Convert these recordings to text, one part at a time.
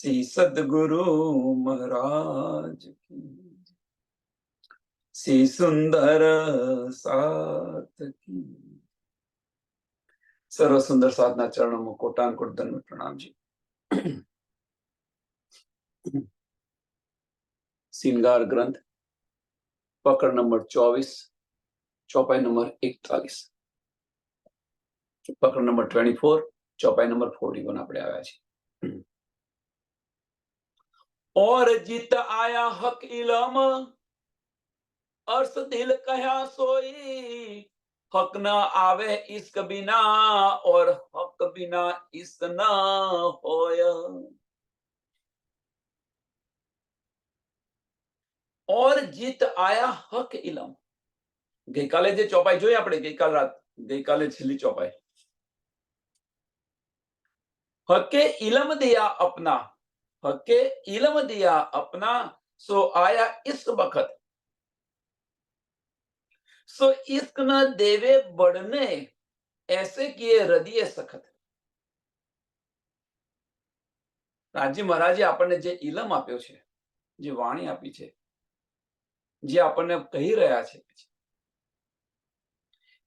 શ્રી સદગુરુ મહારાજ કી, શ્રી સુંદર સાત કી. સર્વ સુંદર સાધના ચરણોમાં કોટાન કોટ દંડ પ્રણામજી. સિંગાર ગ્રંથ પકડ નંબર 24, ચોપાઈ નંબર 41, પકડ નંબર 24, ચોપાઈ નંબર 41 આપણે આવ્યા છીએ. और जीत आया हक इलम, अर्श दिल कहा सोई, हक न आवे इश्क बिना, और हक बिना इश्क न होय. और जीत आया हक इलम. ગઈકાલે જે ચોપાઈ જોઈ આપણે, ગઈકાલે છેલ્લી ચોપાઈ, હકે ઇલમ દિયા અપના, हके इलम दिया अपना, सो आया इश्क बखत, सो इश्क न देवे बढ़ने, ऐसे किए हृदय सखत. રાજી મહારાજે આપણને જે ઇલમ આપ્યો છે, જે વાણી આપી છે, જે આપણને કહી રહ્યા છે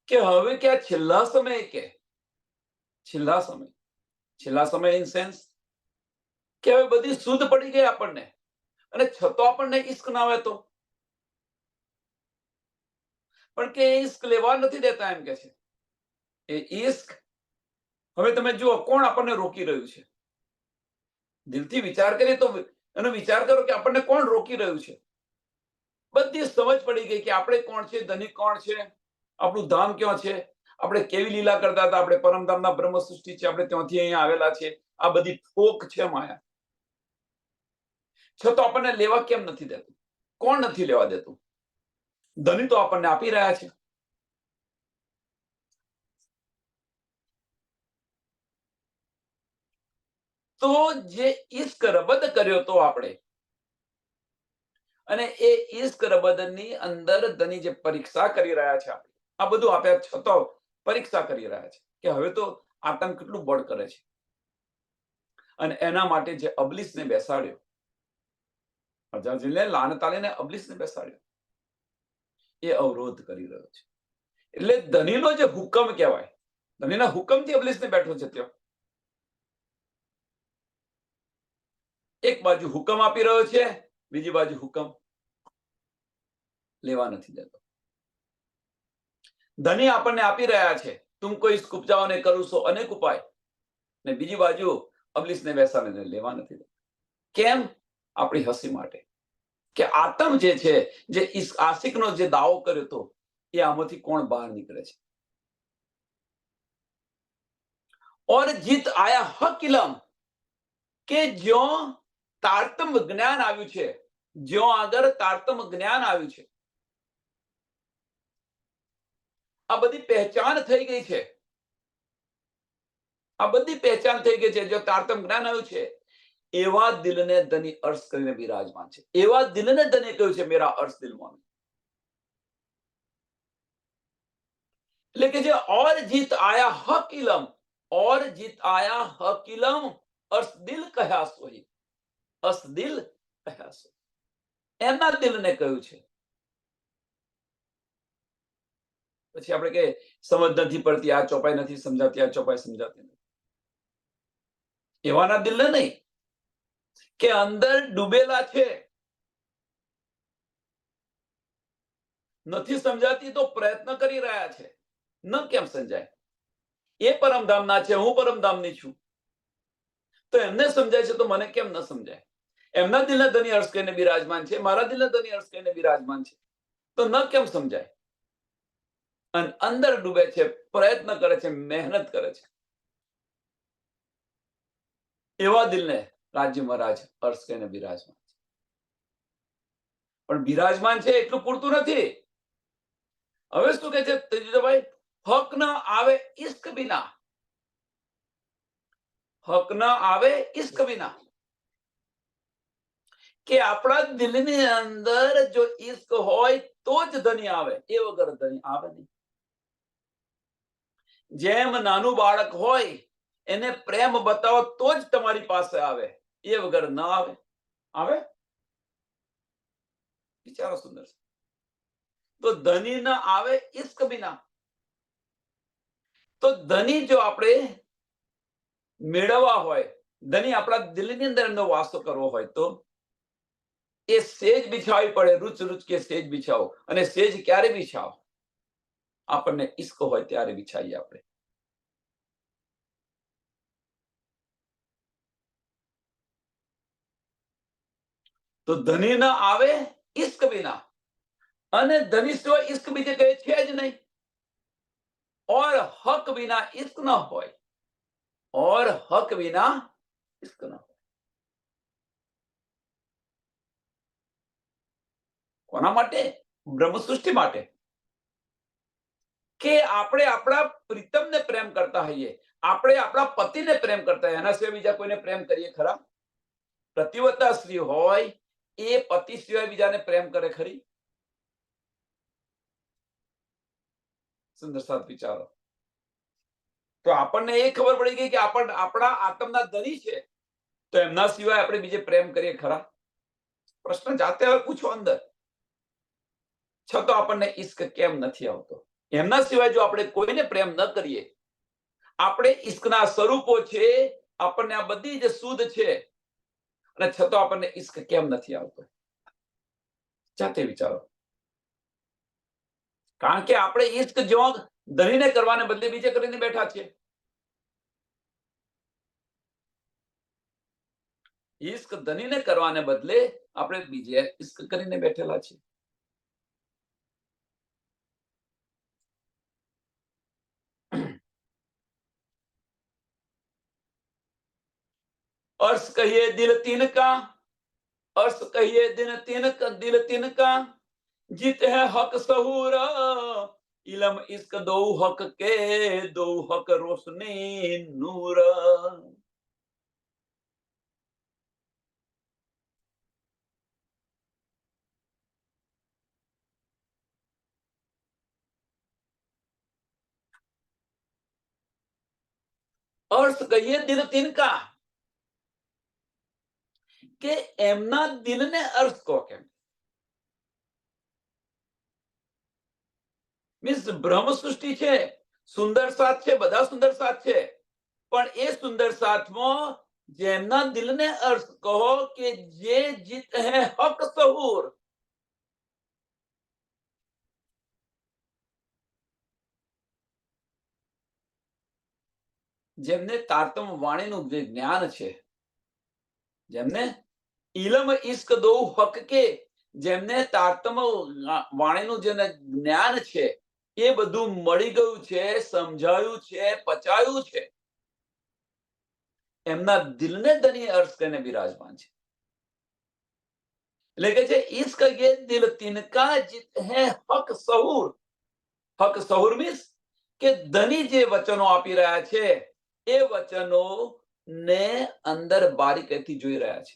કે હવે કે આ છેલ્લા સમયે, કે છેલ્લા સમય ઇન સેન્સ કે હવે બધી શુદ્ધ પડી ગઈ આપણને, અને છતો આપણને ઈશ્ક ના આવે તો પણ કે ઈશ્ક લેવા નથી દેતા, એમ કે છે. એ ઈશ્ક હવે તમે જુઓ, કોણ આપણને રોકી રહ્યું છે? દિલથી વિચાર કરીએ તો એનો વિચાર કરો કે આપણને કોણ રોકી રહ્યું છે? બધી સમજ પડી ગઈ કે આપણે કોણ છે, ધનિક કોણ છે, આપણું ધામ ક્યાં છે, આપણે કેવી લીલા કરતા હતા, આપણે પરમધામના બ્રહ્મ સૃષ્ટિ છે, આપણે ત્યાંથી અહીંયા આવેલા છે. આ બધી ઠોક છે માયા. છતાં આપણને લેવા કેમ નથી દેતું? કોણ નથી લેવા દેતું? ધની તો આપણને આપી રહ્યા છે. તો જે ઈશ્ક રબદ કર્યો તો આપણે, અને એ ઈશ્ક રબદની અંદર ધની જે પરીક્ષા કરી રહ્યા છે, આપણે આ બધું આપ્યા છતાં પરીક્ષા કરી રહ્યા છે કે હવે તો આતંક કેટલું બળ કરે છે. અને એના માટે જે અબલીસને બેસાડ્યો, અજાજીલને લાનત આલીને અબલીસને બેસાડ્યો, એ અવરોધ કરી રહ્યો છે. એટલે ધનીનો જે હુકમ કહેવાય, ધનીના હુકમથી અબલીસને બેઠો છે. ત્યાં એક બાજુ હુકમ આપી રહ્યો છે, બીજી બાજુ હુકમ લેવા નથી દેતો. ધની આપણને આપી રહ્યા છે, તુમકો ઇસ ઉપજાઓને કરું છો અનેક ઉપાય, ને બીજી બાજુ અબલીસને બેસાડીને લેવા નથી દેતો. કેમ? આપણી હસી માટે, કે આતમ જે છે, જે આશિકનો જે દાવો કર્યો હતો, એ આમાંથી કોણ બહાર નીકળે છે. ઓર જીત આયા હક ઇલમ, કે જ્યાં તારતમ જ્ઞાન આવ્યું છે, જ્યાં આગળ તારતમ જ્ઞાન આવ્યું છે, આ બધી પહેચાન થઈ ગઈ છે, આ બધી પહેચાન થઈ ગઈ છે, જો તારતમ જ્ઞાન આવ્યું છે, એવા દિલને ધની અર્શ કરીને બિરાજમાન છે. એવા દિલને ધની કહ્યું છે, મેરા અર્શ દિલ મોને. એટલે કે જે ઓર જીત આયા હક ઇલમ, ઓર જીત આયા હક ઇલમ, અર્શ દિલ કહ્યા સોઈ, અર્શ દિલ કહ્યા સોઈ. એના દિલને કહ્યું છે. પછી આપણે કે સમજ નથી પડતી, આ ચોપાઈ નથી સમજાતી, આ ચોપાઈ સમજાતી નથી. એવાના દિલને નહીં, કે અંદર ડૂબેલા છે, નથી સમજાતી તો પ્રયત્ન કરી રહ્યા છે. ન કેમ સમજાય? એ પરમધામના છે, હું પરમધામની છું, તો એમને સમજાય છે, તો મને કેમ ન સમજાય? એમના દિલને ધની અર્શ કરીને બિરાજમાન છે, મારા દિલને ધની અર્શ કરીને બિરાજમાન છે, તો ન કેમ સમજાય? અને અંદર ડૂબે છે, પ્રયત્ન કરે છે, મહેનત કરે છે. એવા દિલને રાજ્ય મહારાજ અર્શ કરીને બિરાજમાન છે. પણ બિરાજમાન છે એટલું પૂરતું નથી. હવે શું કે છે તેજભાઈ? હક ન આવે ઇશ્ક બિના, હક ન આવે ઇશ્ક બિના, કે આપણા દિલની અંદર જો ઇશ્ક હોય તો જ ધની આવે, એ વગર ધની આવે નહીં. જેમ નાનું બાળક હોય, એને પ્રેમ બતાવો તો જ તમારી પાસે આવે. એ વગર ન આવે. આવે? વિચારો સુંદર છે. તો ધની ન આવે ઇશ્ક બિના. તો ધની જો આપણે મેળવવા હોય, ધની આપણા દિલની અંદર એમનો વાસો કરવો હોય તો એ સેજ બિછાવી પડે. રૂચ રૂચ કે સેજ બિછાવો. અને સેજ ક્યારે બિછાવો? આપણને ઇશ્ક હોય ત્યારે બિછાઈએ આપણે. તો ધની ન આવે ઇશ્ક બિના. અને ધની સિવાય ઇશ્ક બીજે કઈ છે જ નહીં. और हक बिना इश्क न હોય. और हक बिना इश्क न હોય. કોના માટે? બ્રહ્મ સૃષ્ટિ માટે. કે આપણે આપણા પ્રીતમને પ્રેમ કરતા હોઈએ, આપણે આપણા પતિને પ્રેમ કરતા હોય, એના સિવાય બીજા કોઈને પ્રેમ કરીએ ખરા? પ્રતિવતા સ્ત્રી હોય એ પતિ સિવાય બીજાને પ્રેમ કરે ખરી? સુંદર સાથ વિચારો. તો આપણને એ ખબર પડી ગઈ કે આપણા આત્મના ધની છે, તો એમના સિવાય આપણે બીજે પ્રેમ કરીએ ખરા? પ્રશ્ન જાતે હવે પૂછો અંદર. છતાં આપણને ઇશ્ક કેમ નથી આવતો? એમના સિવાય જો આપણે કોઈને પ્રેમ ન કરીએ, આપણે ઇશ્કના સ્વરૂપો છે, આપણને આ બધી જ શુદ્ધ છે, અને છતાં આપણને ઇશ્ક કેમ નથી આવતો? જાતે વિચારો. કારણ કે આપણે ઇશ્ક જો ધણીને કરવાને બદલે બીજે કરીને બેઠા છીએ. ઇશ્ક ધણીને કરવાને બદલે આપણે બીજે ઇશ્ક કરીને બેઠેલા છીએ. अर्श कहिए दिल तिनका, अर्श कहिए दिल तिनका, जीत है हक सहूर, इलम इश्क दो हक के, दो हक रोशनी नूर. अर्श कहिए दिल तिनका, કે એમના દિલને અર્થ કહો કેમ? મીન્સ બ્રહ્મ સૃષ્ટિ છે, સુંદર સાથ છે, બધા સુંદર સાથ છે, પણ એ સુંદર સાથમાં જેમના દિલને અર્થ કહો કે જે જીત હે હક સહૂર. જેમને તારતમ વાણીનું જે જ્ઞાન છે, જેમને ઇલમ ઇશ્ક દો હક કે, જેમને તારતમ વાણીનું જે જ્ઞાન છે એ બધું મળી ગયું છે, સમજાયું છે, પચાયું છે, એમના દિલને ધની અર્થ કરીને બિરાજમાન છે. એટલે કે છે ઇશ્ક ये दिल तिनका जित है हक सहूर. હક સહુર મીન્સ કે ધની જે વચનો આપી રહ્યા છે એ વચનો ને અંદર બારીકાઈથી જોઈ રહ્યા છે.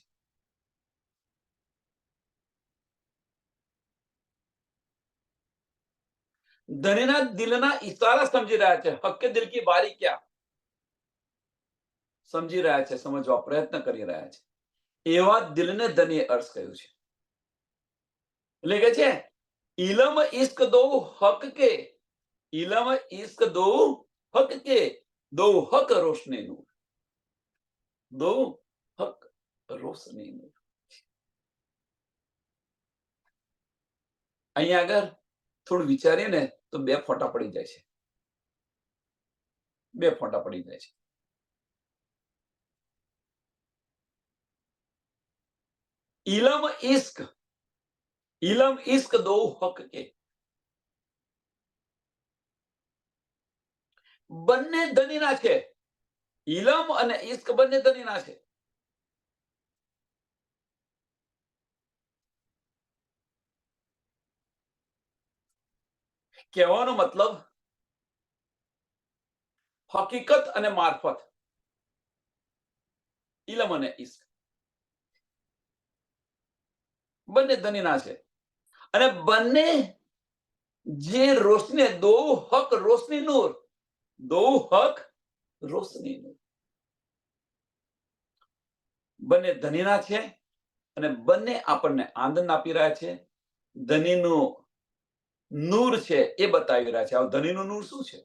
ધનીના દિલના ઈશારા સમજી રહ્યા છે. હક કે દિલ કી બારીકિયા સમજી રહ્યા છે, સમજવા પ્રયત્ન કરી રહ્યા છે. એવા દિલને ધની અર્થ કહ્યું છે. એટલે કે છે ઇલમ ઇશ્ક દો હક કે, ઇલમ ઇશ્ક દો હક કે, દો હક રોશની નૂર. દો હક રોશની નૂર. અહીંયા આગળ થોડું વિચારીએ ને તો બે ફોટા પડી જાય છે. બે ફોટા પડી જાય છે. ઇલમ ઇશ્ક દો હક કે. બંને ધનીના છે. ઇલમ અને ઇશ્ક બંને ધનીના છે. કહેવાનો મતલબ હકીકત અને મારફત, ઇલમ અને ઇશ્ક બંને ધનીના છે. અને બંને જે રોશની, દો હક રોશની નૂર, દો હક રોશની નૂર. બંને ધનીના છે અને બંને આપણને આનંદ આપી રહ્યા છે. ધનીનું નૂર છે એ બતાવી રહ્યા છે. આ ધનીનું નૂર શું છે?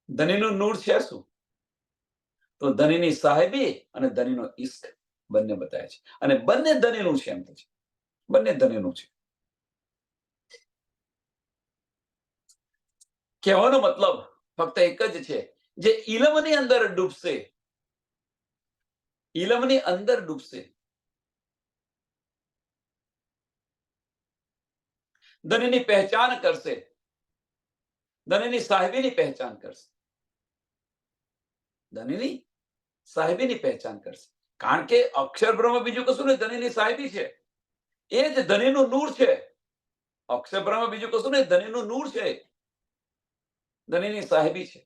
ધનીનું નૂર છે શું? તો ધનીની સાહેબી અને ધનીનો ઇશ્ક બંને બતાવે છે. અને બંને ધનીનું છે એમ કે છે. બંને ધનીનું છે. કહેવાનો મતલબ ફક્ત એક જ છે, જે ઇલમની અંદર ડૂબશે, ઇલમની અંદર ડૂબશે, ધનીની પહેચાન કરશે, ધનીની સાહેબીની પહેચાન કરશે, ધનીની સાહેબીની પહેચાન કરશે. કારણ કે અક્ષર બ્રહ્મ બીજું કશું નહીં, ધનીની સાહેબી છે. એ જ ધનીનું નૂર છે. અક્ષર બ્રહ્મ બીજું કશું નહીં, ધનીનું નૂર છે, ધનીની સાહેબી છે.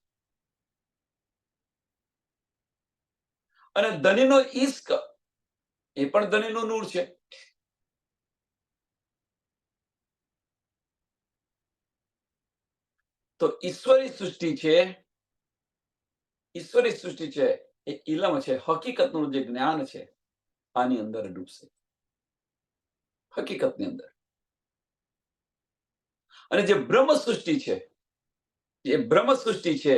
અને ધનીનો ઇશ્ક એ પણ ધનીનું નૂર છે. તો ઈશ્વરી સૃષ્ટિ છે, ઈશ્વરી સૃષ્ટિ છે એ ઇલમ છે, હકીકતનું જે જ્ઞાન છે આની અંદર ડૂબશે, હકીકતની અંદર. અને જે બ્રહ્મ સૃષ્ટિ છે, એ બ્રહ્મ સૃષ્ટિ છે,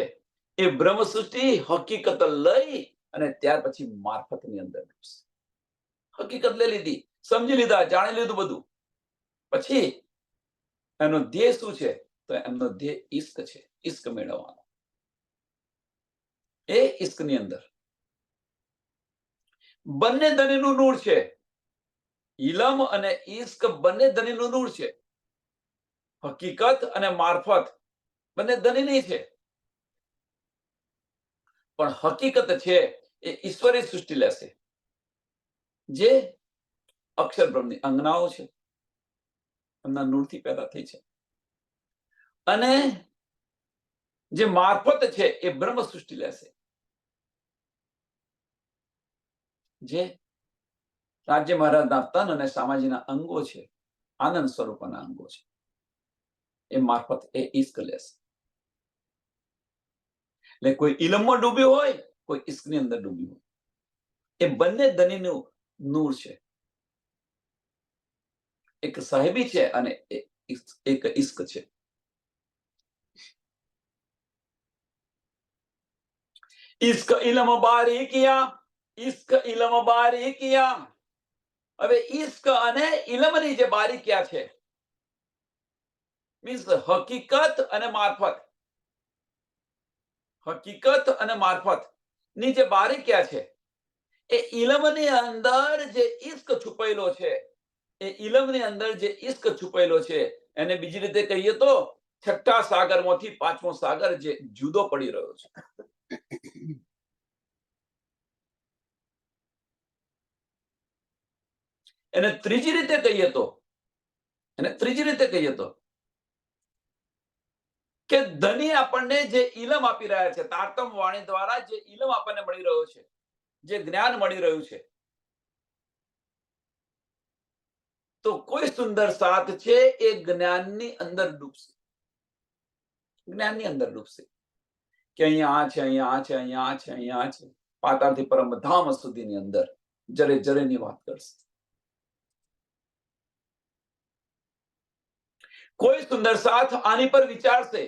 એ બ્રહ્મ સૃષ્ટિ હકીકત લઈ અને ત્યાર પછી મારફતની અંદર ડૂબશે. હકીકત લઈ લીધી, સમજી લીધા, જાણી લીધું બધું, પછી એનો ધ્યેય શું છે? તો એમનો ધ્યેય ઇશ્ક છે, ઇશ્ક મેળવવાનો. એ ઇશ્કની અંદર બંને ધનીનું નૂર છે. ઇલમ અને ઇશ્ક બંને ધનીનું નૂર છે. હકીકત અને મારફત બંને ધનીની છે. પણ હકીકત છે એ ઈશ્વરી સૃષ્ટિ લેશે, જે અક્ષર બ્રહ્મની અંગનાઓ છે, એમના નૂરથી પેદા થઈ છે. અને જે મારફત છે એ બ્રહ્મ સૃષ્ટિ લેશે, જે રાજ્ય મહારાજના તન અને સામાજીના અંગો છે, આનંદ સ્વરૂપના અંગો છે, એ મારફત એ ઇશ્ક લેશે. એટલે કોઈ ઇલમમાં ડૂબ્યું હોય, કોઈ ઇશ્કની અંદર ડૂબ્યું હોય, એ બંને ધનીનું નૂર છે. એક સાહેબી છે અને એક ઇશ્ક છે. ઇશ્ક ઇલમ બારીકિયા, ઇશ્ક ઇલમ બારીકિયા. હવે ઇશ્ક અને ઇલમની જે બારીકિયા છે, મીન્સ હકીકત અને મારફત, હકીકત અને મારફત ની જે બારીકિયા છે, એ ઇલમની અંદર જે ઇશ્ક છુપાયેલો છે, એ ઇલમની અંદર જે ઇશ્ક છુપાયેલો છે, એને બીજી રીતે કહીએ તો છઠ્ઠા સાગરમાંથી પાંચમો સાગર જે જુદો પડી રહ્યો છે. એને ત્રીજી રીતે કહીએ તો, એને ત્રીજી રીતે કહીએ તો કે ધની આપણને જે ઇલમ આપી રહ્યા છે, તારતમ વાણી દ્વારા જે ઇલમ આપણને મળી રહ્યો છે, જે જ્ઞાન મળી રહ્યું છે, તો કોઈ સુંદર સાથ છે એ જ્ઞાનની અંદર ડૂબશે, જ્ઞાનની અંદર ડૂબશે. કે અહીંયા આ છે, અહીંયા આ છે, અહીંયા આ છે, અહીંયા આ છે, પાતાળથી પરમધામ સુધીની અંદર જરે જરેની વાત કરશે. કોઈ સુંદર સાથ આની પર વિચારશે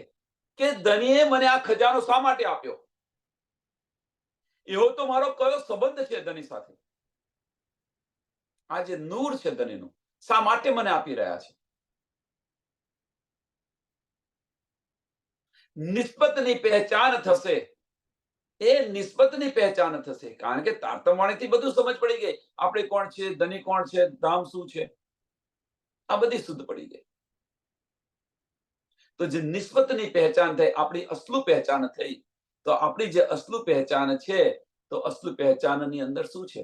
કે ધનીએ મને આ ખજાનો શા માટે આપ્યો? એવો તો મારો કયો સંબંધ છે ધની સાથે? આ જે નૂર છે ધનીનું, શા માટે મને આપી રહ્યા છે? નિસ્બતની પહેચાન થશે, એ નિસ્બતની પહેચાન થશે. કારણ કે તારતમવાણીથી બધું સમજ પડી ગઈ, આપણે કોણ છે, ધની કોણ છે, ધામ શું છે, આ બધી શુદ્ધ પડી ગઈ. તો જે નિસ્બતની પહેચાન થઈ, આપણી અસલું પહેચાન થઈ, તો આપણી જે અસલું પહેચાન છે, તો અસલું પહેચાનની અંદર શું છે?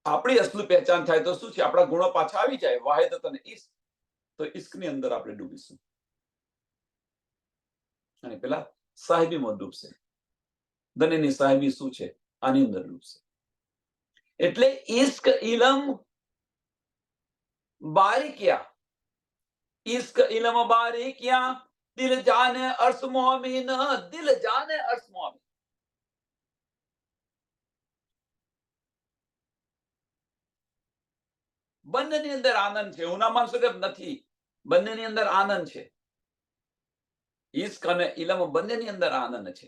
આપણી અસલું પહેચાન થાય તો શું છે? આપણા ગુણો પાછા આવી જાય, વાહિદત અને ઇશ્ક. તો ઇશ્કની અંદર આપણે ડૂબીશું અને પેલા સાહેબીમાં ડૂબશે. ધનીની સાહેબી શું છે? આની અંદર ડૂબશે. એટલે ઇશ્ક ઇલમ બારીકિયા, ઇશ્ક ઇલમ બારીકિયા દિલ જાને અર્શ મોમીન, દિલ જાને અર્શ મોમીન. બંનેની અંદર આનંદ છે. હું ના માનશો કે નથી, બંનેની અંદર આનંદ છે. ઈશ્ક અને ઇલમ બંનેની અંદર આનંદ છે.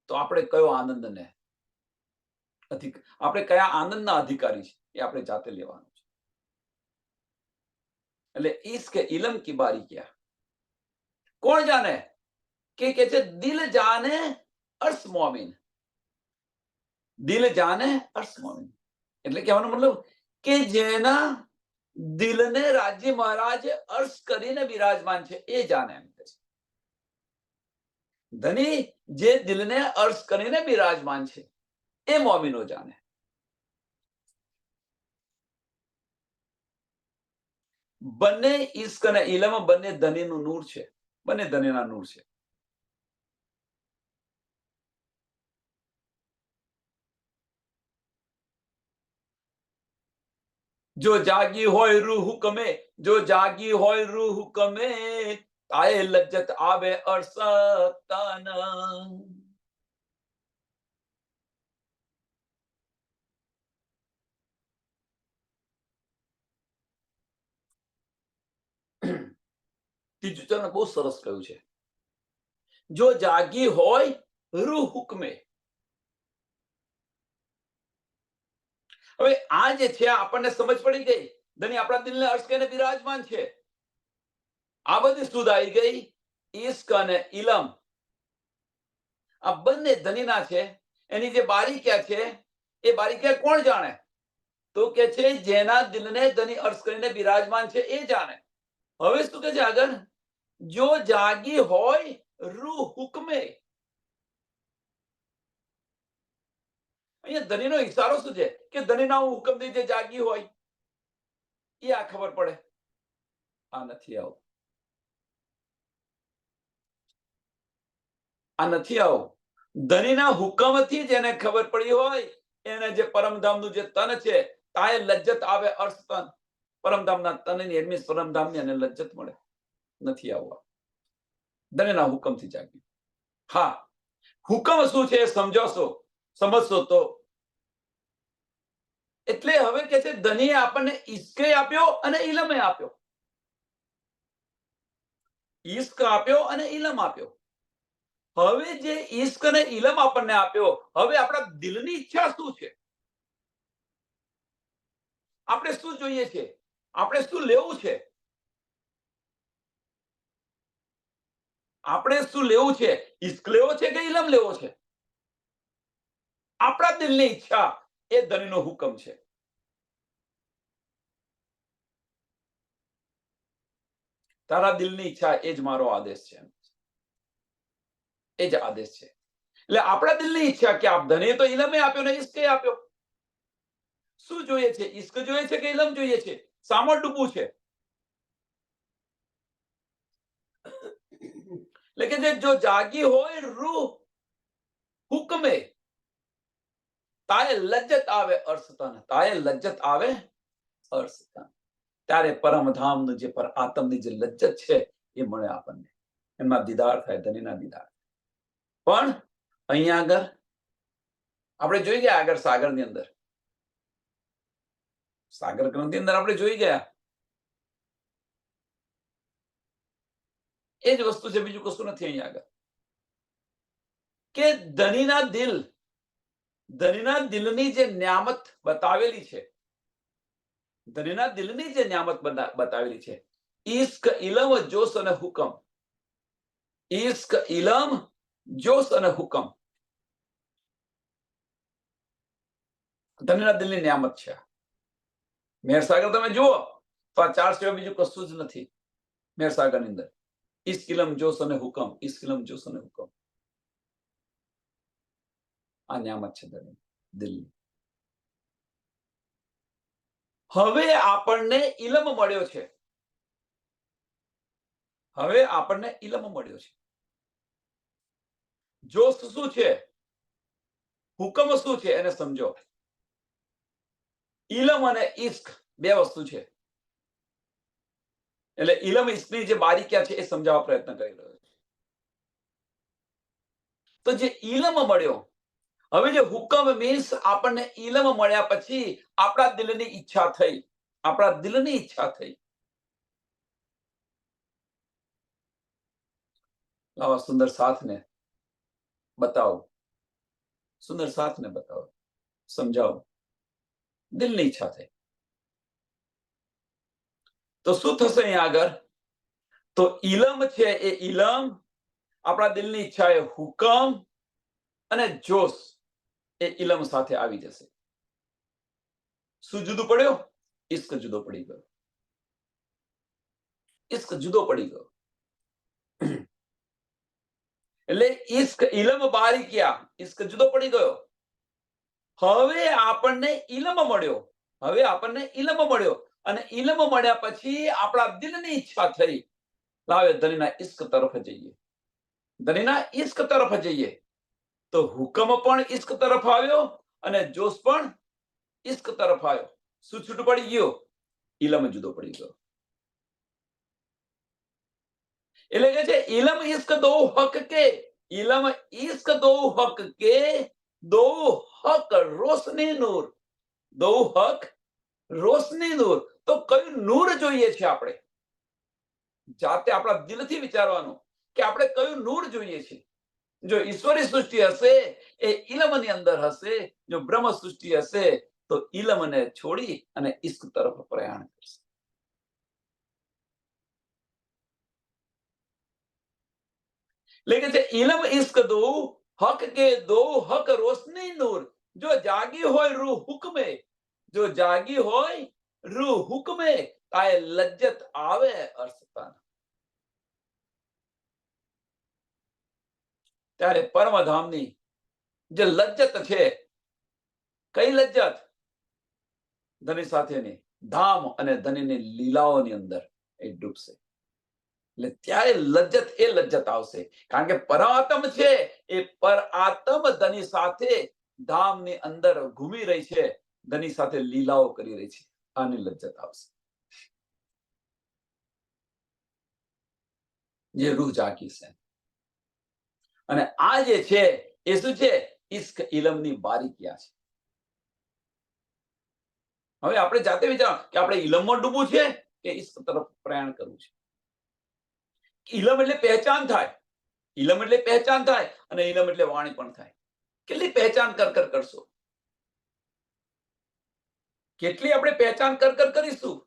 તો આપણે કયો આનંદને આપણે કયા આનંદના અધિકારી છે એ આપણે જાતે લેવાનું છે. એટલે ઈશ્ક ઇલમ કી બારી ક્યાં, કોણ જાણે? કે છે દિલ જાને અર્શ મોમીન, દિલ જાને અર્શ મોમીન. એટલે કહેવાનો મતલબ કે જેના દિલને રાજ્ય મહારાજ અર્શ કરીને બિરાજમાન છે એ જાણે એમ કે છે. ધની જે દિલને અર્શ કરીને બિરાજમાન છે એ મોમીનો જાણે. બંને ઈશ્ક અને ઇલમ બંને ધનીનું નૂર છે, બંને ધનીના નૂર છે. જો જાગી હોય રૂહ હુકમે, જો જાગી હોય રૂહ હુકમે, તાએ લજ્જત આવે અરસતન. ત્રીજું ચરણ બહુ સરસ કહ્યું છે. જો જાગી હોય રૂહ હુકમે. હવે આ જે છે આપણને સમજ પડી ગઈ, ધણી આપણા દિલને અર્શ કરીને બિરાજમાન છે. આ બધી સુધ આવી ગઈ. ઈશ્ક અને ઇલમ આ બંને ધનીના છે. એની જે બારીક્યા છે એ બારીક્યા કોણ જાણે? તો કે છે જેના દિલને ધની અર્શ કરીને બિરાજમાન છે એ જાણે. હવે શું કે છે આગળ? જો જાગી હોય રૂહ હુકમે. અહીંયા ધનીનો ઈશારો શું છે? કે ધનીના હુકમથી જે જાગી હોય એ આ ખબર પડે. આ નથી આવું, આ નથી આવું. ધનીના હુકમથી જેને ખબર પડી હોય એને જે પરમધામનું જે તન છે તાએ લજ્જત આવે અર્શ તન. પરમધામના તનની એડમિસ પરમધામની અને લજ્જત મળે. નથી આવવા, ધનીના હુકમથી જાગી. હા, હુકમ શું છે સમજશો, સમજશો તો. એટલે હવે કે છે ધનીએ આપણને ઈશ્કે આપ્યો અને ઇલમે આપ્યો. ઈશ્ક આપ્યો અને ઇલમ આપ્યો. હવે જે ઈશ્ક અને ઇલમ આપણને આપ્યો, હવે આપણા દિલની ઈચ્છા શું છે? આપણે શું જોઈએ છે? આપણે શું લેવું છે? આપણે શું લેવું છે? ઈશ્ક લેવો છે કે ઇલમ લેવો છે? આપણા દિલની ઈચ્છા એ ધનીનો હુકમ છે. તારા દિલની ઈચ્છા એ જ મારો આદેશ છે, એ જ આદેશ છે. એટલે આપણા દિલની ઈચ્છા કે આપ ધને તો ઇલમે આપ્યો ને ઈશ્કે આપ્યો. શું જોઈએ છે? ઈશ્ક જોઈએ છે કે ઇલમ જોઈએ છે? સામો ડૂબવું છે. એટલે કે જો જાગી હોય રૂહ હુકમે, તાએ લજ્જત આવે અર્શતન, તાએ લજ્જત આવે અર્શતન. ત્યારે પરમધામનું જે પર આત્મની જે લજ્જત છે એ મળે આપણને. એમાં દીદાર થાય, ધનીના દીદાર. પણ અહીંયા આગળ આપણે જોઈ ગયા, આગળ સાગરની અંદર, સાગર ગ્રંથની અંદર આપણે જોઈ ગયા. એ જ વસ્તુ છે, બીજું કશું નથી. અહીંયા આગળ કે ધનીના દિલની જે ન્યામત બતાવેલી છે, ધનીના દિલની જે ન્યામત બતાવેલી છે, ઈશ્ક ઇલમ જોશ અને હુકમ. ઈશ્ક ઇલમ જોશ અને હુકમ ધનીના દિલની ન્યામત છે. મેરસાગર તમે જુઓ તો આ ચાર સિવાય બીજું કશું જ નથી મેરસાગરની અંદર. ઈશ્ક ઇલમ જોશ અને હુકમ, ઈશ્ક ઇલમ જોશ અને હુકમ. આ ન્યામત છે દિલની. હવે આપણને ઇલમ મળ્યો છે. હવે આપણને ઇલમ મળ્યો છે. જોશ શું છે, હુકમ શું છે એને સમજો. ઇલમ અને ઈશ્ક બે વસ્તુ છે. એટલે ઇલમ ઇશ્કની જે બારીક્યા છે એ સમજાવવા પ્રયત્ન કરી રહ્યો છે. તો જે ઇલમ મળ્યો, હવે જે હુકમ મીન્સ આપણને ઇલમ મળ્યા પછી આપણા દિલની ઈચ્છા થઈ, આપણા દિલની ઈચ્છા થઈ. લાવો સુંદર સાથને બતાવો, સુંદર સાથને બતાવો, સમજાવો. દિલની ઈચ્છા થઈ તો શું થશે અહીંયા આગળ? તો ઇલમ છે એ ઇલમ, આપણા દિલની ઈચ્છા એ હુકમ, અને જોશ એ ઇલમ સાથે આવી જશે. શું જુદું પડ્યો? ઇશ્ક જુદો પડી ગયો. ઇશ્ક જુદો પડી ગયો. એટલે ઇશ્ક ઇલમ બારીક્યા, ઇશ્ક જુદો પડી ગયો. હવે આપણને ઇલમ મળ્યો, હવે આપણને ઇલમ મળ્યો, અને ઇલમ મળ્યા પછી આપણા દિલની ઈચ્છા થઈ, લાવે ધણીના ઇશ્ક તરફ જઈએ, ધણીના ઇશ્ક તરફ જઈએ. તો હુકમ પણ ઇશ્ક તરફ આવ્યો અને જોશ પણ ઇશ્ક તરફ આવ્યો. શું છૂટું પડી ગયો? ઇલમ જુદો પડી ગયો. એટલે કે છે ઇલમ ઇશ્ક દો હક કે, ઇલમ ઇશ્ક દો હક કે, દો હક રોશની નૂર, દો હક રોશની નૂર. તો કયું નૂર જોઈએ છે? આપણે જાતે આપણા દિલથી વિચારવાનું કે આપણે કયું નૂર જોઈએ છે. જો ઈશ્વરી સૃષ્ટિ હશે એ ઇલમની અંદર હશે, જો બ્રહ્મ સૃષ્ટિ હશે તો ઇલમને છોડી અને ઇશ્ક તરફ પ્રયાણ કરશે. लेकिन છે ઇલમ ઇશ્ક દો હક કે, દો હક રોશની નૂર. જો જાગી હોય રૂહ હુકમે, જો જાગી હોય રૂહ હુકમે, તાએ લજ્જત આવે અર્થતાન. ત્યારે પરમધામની જે લજ્જત છે, કઈ લજ્જત? ધની સાથેની ધામ અને ધનીની લીલાઓની અંદર એ ડૂબશે. એટલે ત્યારે લજ્જત એ લજ્જત આવશે. કારણ કે પરાત્મ છે એ પરાત્મ ધની સાથે ધામની અંદર ઘૂમી રહી છે, ધની સાથે લીલાઓ કરી રહી છે. આની લજ્જત આવશે. જે રૂહ જાગી છે. અને આ જે છે એ શું છે? ઇશ્ક ઇલમની બારીકિયા છે. હવે આપણે જાતે વિચારો કે આપણે ઇલમમાં ડૂબવું છે કે ઇશ્ક તરફ પ્રયાણ કરવું છે. ઇલમ એટલે પહેચાન થાય, ઇલમ એટલે પહેચાન થાય, અને ઇલમ એટલે વાણી પણ થાય. કેટલી પહેચાન કર કરશો? કેટલી આપણે પહેચાન કર કરીશું?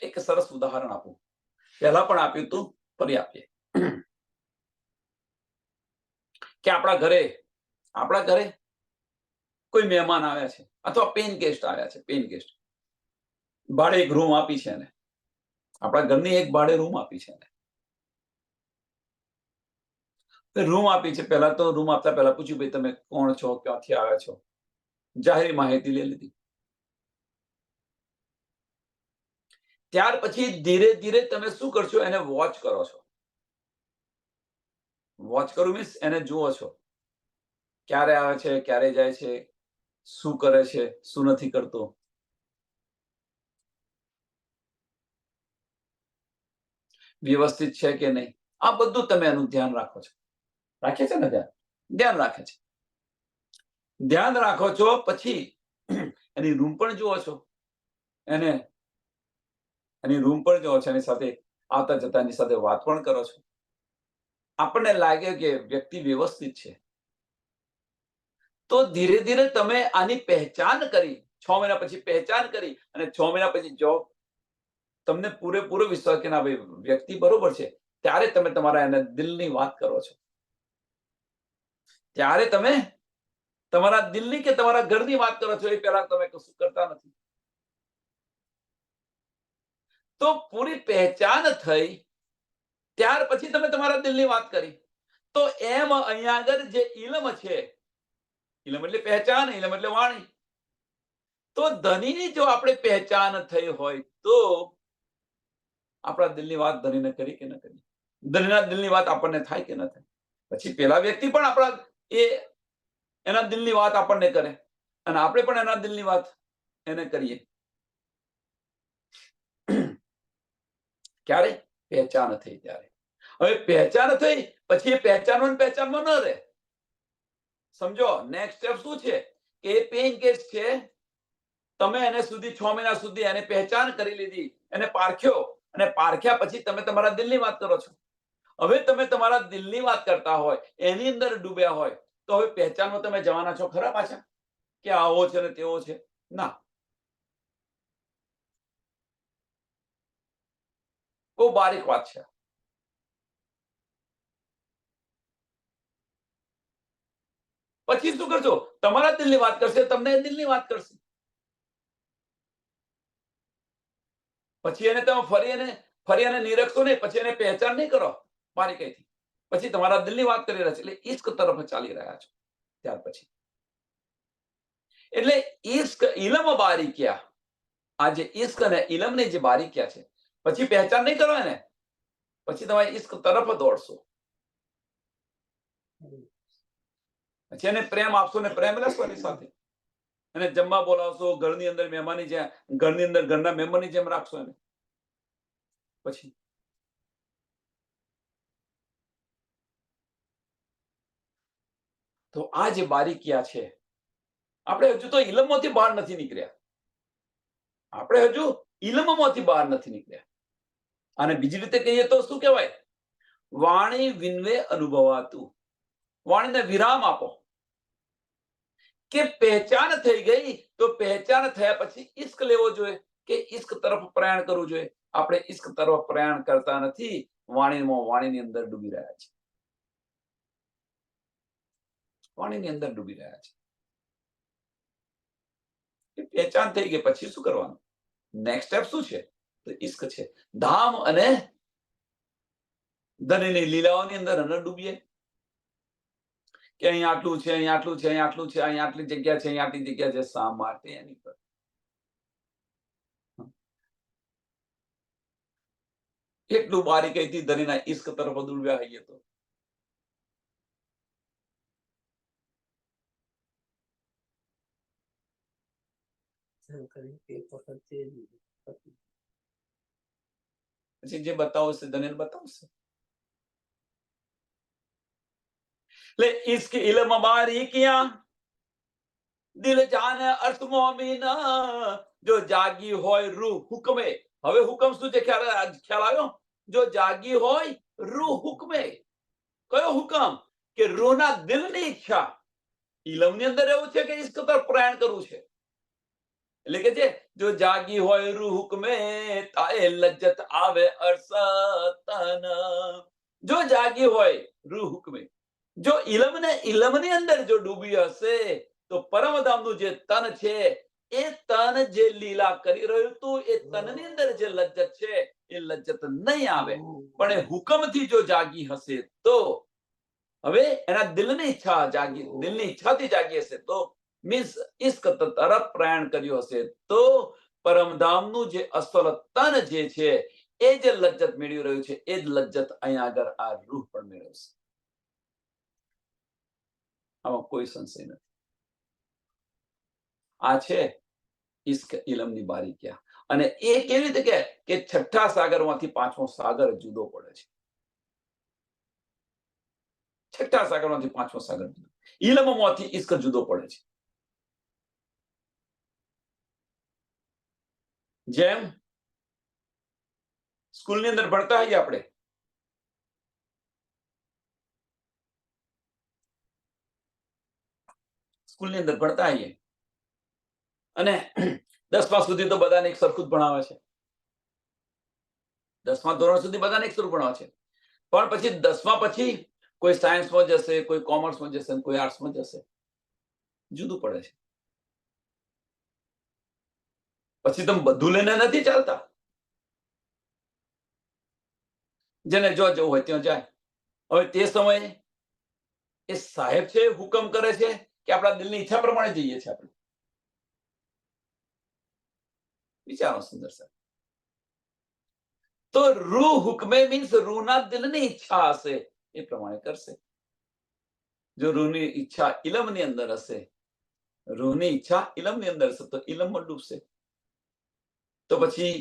એક સરસ ઉદાહરણ આપું, પહેલા પણ આપ્યું હતું, ફરી આપીએ. કે આપણા ઘરે કોઈ મહેમાન આવ્યા છે અથવા પેન ગેસ્ટ આવ્યા છે. પેન ગેસ્ટ ભાડે એક રૂમ આપી છે ને, આપણા ઘરની એક ભાડે રૂમ આપી છે ને. રૂમ આપી છે. પહેલા તો રૂમ આપતા પહેલા પૂછ્યું, ભાઈ તમે કોણ છો, ક્યાંથી આવ્યા છો? જાહેર માહિતી લઈ લીધી. ત્યાર પછી ધીરે ધીરે તમે શું કરશો? એને વોચ કરો છો. વોચ કરવું મીન્સ એને જુઓ છો, ક્યારે આવે છે, ક્યારે જાય છે, શું કરે છે, શું નથી કરતો. વ્યવસ્થિત છે કે નહીં, આ બધું તમે એનું ધ્યાન રાખો છો. રાખે છે ને ધ્યાન રાખે છે. ધ્યાન રાખો છો પછી એની રૂમ પણ જુઓ છો, એની રૂમ પણ જુઓ છો, એની સાથે આવતા જતા એની સાથે વાત પણ કરો છો. આપણને લાગે કે વ્યક્તિ વ્યવસ્થિત છે, તો ધીરે ધીરે તમે આની પહેચાન કરી, 6 મહિના પછી પહેચાન કરી, અને 6 મહિના પછી જો તમને પૂરેપૂરો વિશ્વાસ કે ના ભાઈ વ્યક્તિ બરોબર છે, ત્યારે તમે તમારા એને દિલની વાત કરો છો. ત્યારે તમે તમારા દિલની કે તમારા ઘરની વાત કરો છો. એ પહેલા તમે કશું કરતા નથી. તો પૂરી પહેચાન થઈ, ત્યાર પછી તમે તમારા દિલની વાત કરી. તો એમ અહીંયા આગળ જે ઇલમ છે, ઇલમ એટલે પહેચાન, ઇલમ એટલે વાણી. તો ધનીની જો આપણે પહેચાન થઈ હોય તો આપણા દિલની વાત ધનીને કરી કે ન કરી? ધનીના દિલની વાત આપણને થાય કે ન થાય? પછી પેલા વ્યક્તિ પણ એના દિલની વાત આપણને કરે, અને આપણે પણ એના દિલની વાત એને કરીએ. ક્યારે? પહેચાન થઈ ત્યારે. હવે પહેચાન થઈ પછી એ પહેચાનમાં ન રહે. સમજો નેક્સ્ટ સ્ટેપ શું છે કે એ પેઇન કેસ છે, તમે એને સુધી 6 મહિના સુધી એને પહેચાન કરી લીધી, એને પારખ્યો, અને પારખ્યા પછી તમે તમારા દિલની વાત કરો છો. હવે તમે તમારા દિલની વાત કરતા હોય, એની અંદર ડૂબ્યા હોય, તો હવે પહેચાનમાં તમે જવાના છો ખરા પાછા કે આવો છે ને તેવો છે? ના. બહુ બારીક વાત છે. પછી શું કરશો? તમારા દિલની વાત કરશે, તમને દિલની વાત કરશે. પછી એને તમે ફરી એને નિરખશો નહીં, પછી એને પહેચાન નહીં કરો બારીકાઈથી. પછી તમારા દિલની વાત કરી રહ્યા છે, એટલે ઈશ્ક તરફ ચાલી રહ્યા છો. ત્યાર પછી એટલે ઈશ્ક ઇલમ બારીકિયા, આ જે ઈશ્ક અને ઇલમની જે બારીકિયા છે, પછી પહેચાન નહીં કરો એને, પછી તમે ઈશ્ક તરફ દોડશો. પછી એને પ્રેમ આપશો ને પ્રેમ લેશો એની સાથે, એને જમવા બોલાવશો, ઘરની અંદર મહેમાનની જેમ, ઘરની અંદર ઘરના મહેમાનની જેમ રાખશો એને. પછી તો આ જે બારીકિયા છે, આપણે હજુ તો ઇલમમાંથી બહાર નથી નીકળ્યા. આપણે હજુ ઇલમમાંથી બહાર નથી નીકળ્યા. અને બીજી રીતે કહીએ તો શું કહેવાય? વાણી વિનવે અનુભવાતું. વાણીને વિરામ આપો કે પહેચાન થઈ ગઈ, તો પહેચાન થયા પછી ઈશ્ક લેવો જોઈએ કે ઈશ્ક તરફ પ્રયાણ કરવું જોઈએ. આપણે ઈશ્ક તરફ પ્રયાણ કરતા નથી, વાણીની અંદર ડૂબી રહ્યા છે. વાણીની અંદર ડૂબી રહ્યા છે. પહેચાન થઈ ગઈ પછી શું કરવાનું? નેક્સ્ટ સ્ટેપ શું છે? તો ઈશ્ક છે. ધામ અને ધનની લીલાઓની અંદર ન ડૂબીએ કે અહીં આટલું છે, અહીં આટલું છે, અહીં આટલું છે, અહીં આટલી જગ્યા છે, અહીં આટલી જગ્યા છે. શા માટે એની પર એટલું બારીકાઈથી ધનીના ઈશ્ક તરફ ડૂબ્યા હોઈએ તો પછી જે બતાવશે ધનેલ બતાવશે. એટલે ઈશ્ક ઇલમ બારીકિયા, દિલ જાને અર્થ મોમીના, જો જાગી હોય રૂહ હુકમે. હવે હુકમ શું છે ખ્યાલ આવ્યો? જો જાગી હોય રૂહ હુકમે. કયો હુકમ? કે રૂહના દિલની ઈચ્છા. ઇલમની અંદર એવું છે કે ઈશ્ક તરફ પ્રયાણ કરવું છે. એટલે કે છે જો જાગી હોય રૂહ હુકમે, તાએ લજ્જત આવે અરસતન. જો જાગી હોય રૂહ હુકમે, જો ઇલમની અંદર જો ડૂબી હશે, તો પરમધામનું જે તન છે, એ તન જે લીલા કરી રહ્યું હતું, એ તનની અંદર જે લજ્જત છે, એ લજ્જત નહીં આવે. પણ એ હુકમથી જો જાગી હશે તો, હવે એના દિલની ઈચ્છાથી જાગી હશે તો, મીન્સ ઈશ્ક તરફ પ્રયાણ કર્યું હશે તો, પરમધામનું જે અસલ તન જે છે, એ જે લજ્જત મેળવી રહ્યું છે, એ જ લજ્જત અહીંયા આગળ આ રૂહ પણ મેળવશે. આમાં કોઈ સંશય નથી. આ છે ઈશ્ક ઇલમની બારીકિયા. અને એ કેવી રીતે કે છઠ્ઠા સાગરમાંથી પાંચમો સાગર જુદો પડે છે. છઠ્ઠા સાગરમાંથી પાંચમો સાગર જુદો, ઇલમમાંથી ઈશ્ક જુદો પડે છે. જેમ સ્કૂલની અંદર ભણતા હોઈએ આપણે, સ્કૂલની અંદર ભણતા હોઈએ અને 10મા સુધી તો બધાને એક સરખું જ ભણાવે છે. 10મા ધોરણ સુધી બધાને એક સરખું ભણાવે છે. પણ પછી 10મા પછી કોઈ સાયન્સમાં જશે, કોઈ કોમર્સમાં જશે, કોઈ આર્ટ્સમાં જશે, જુદું પડે છે. પછી તમે બધું લઈને નથી ચાલતા. જેને જો જવું હોય ત્યાં જાય. હવે તે સમયે એ સાહેબ છે હુકમ કરે છે કે આપણા દિલની ઈચ્છા પ્રમાણે જઈએ છીએ આપણે? વિચારો સુંદર સાહેબ. તો રૂહ હુકમે મીન્સ રૂહના દિલની ઈચ્છા હશે એ પ્રમાણે કરશે. જો રૂહની ઈચ્છા ઇલમની અંદર હશે, રૂહની ઈચ્છા ઇલમની અંદર હશે, તો ઇલમમાં ડૂબશે. તો પછી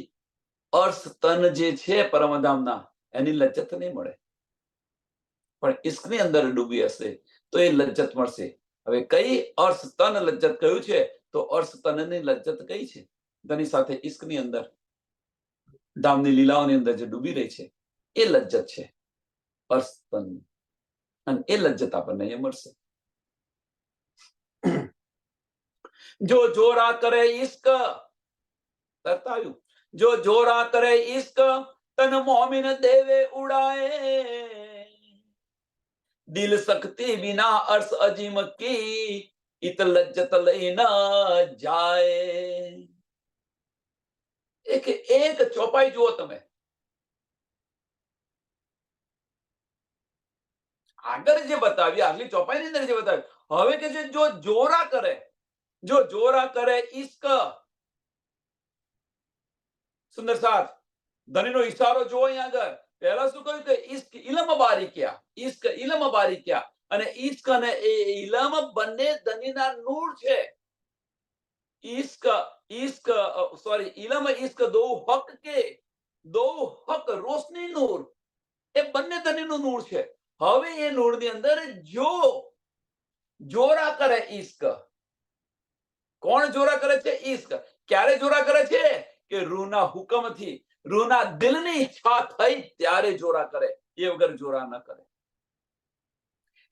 અર્શ તન જે છે પરમધામના એની લજ્જત નહીં મળે, પણ ઈશ્કની અંદર ડૂબી હશે તો એ લજ્જત મળશે. હવે કઈ અર્શ તન લજ્જત કહ્યું છે? તો અર્શ તનની લજ્જત કઈ છે? તેની સાથે ઈશ્કની અંદર ધામની લીલાઓની અંદર જે ડૂબી રહી છે એ લજ્જત છે અર્શ તન, અને એ લજ્જત આપણને અહીંયા મળશે. જો જોરા કરે ઈશ્ક, તરત આવ્યું, જો જોરા કરે ઈશ્ક તન મોમિન દેવે ઉડાए, દિલ શક્તિ વિના અર્શ અજીમ કી ઇત લજ્જત લઈ ન જાય. એક એક ચોપાઈ જુઓ તમે, આગળ જે બતાવી આગલી ચોપાઈની અંદર જે બતાવ્યું, હવે કે છે જો જોરા કરે, જો જોરા કરે ઈશ્ક. સુંદર સાથ, ધનીનો ઈશારો જુઓ અહીંયા આગળ. પહેલા શું કહ્યું કે ઈશ્ક ઇલમ બારીક્યા, ઈશ્ક ઇલમ બારીક્યા, અને ઈશ્ક અને ઇલમ બંને ધનીના નૂર છે. ઈશ્ક ઈશ્ક સોરી ઇલમ ઈશ્ક દો હક કે, દો હક રોશની નૂર, એ બંને ધનીનું નૂર છે. હવે એ નૂરની અંદર જો જોરા કરે ઈશ્ક, કોણ જોરા કરે છે? ઈશ્ક. ક્યારે જોરા કરે છે? કે રૂના હુકમથી, રૂના દિલની ઈચ્છા થઈ ત્યારે જોરા કરે, એ વગર જોરા ન કરે.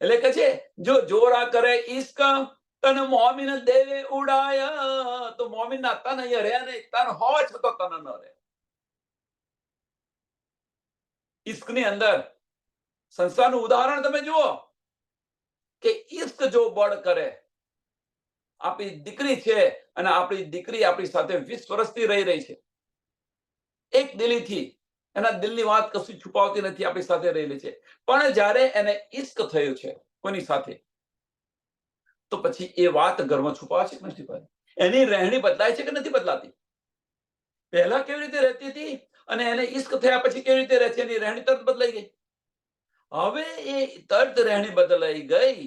એટલે કે છે જો જોરા કરે ઈશ્ક તન મોમિન દેવે ઉડાયા, તો મોમિનના તન અહીંયા રહે નહીં, તન હોવા છતાં તન ન રહે. ઈશ્કની અંદર સંસારનું ઉદાહરણ તમે જુઓ કે ઈશ્ક જો બળ કરે, આપણી દીકરી છે અને આપણી દીકરી આપણી સાથે 20 વર્ષથી રહી છે, એક દિલીથી, એના દિલની વાત કશું છુપાવતી નથી, આપણી સાથે રહેલી છે. પણ જ્યારે એને ઈશ્ક થયું છે કોની સાથે, તો પછી એ વાત ઘરમાં છુપાવે છે કે નથી છુપાવતી? એની રહેણી બદલાય છે કે નથી બદલાતી? પહેલા કેવી રીતે રહેતી હતી અને એને ઈશ્ક થયા પછી કેવી રીતે રહે છે? એની રહેણી તરત બદલાઈ ગઈ. હવે એ તરત રહેણી બદલાઈ ગઈ.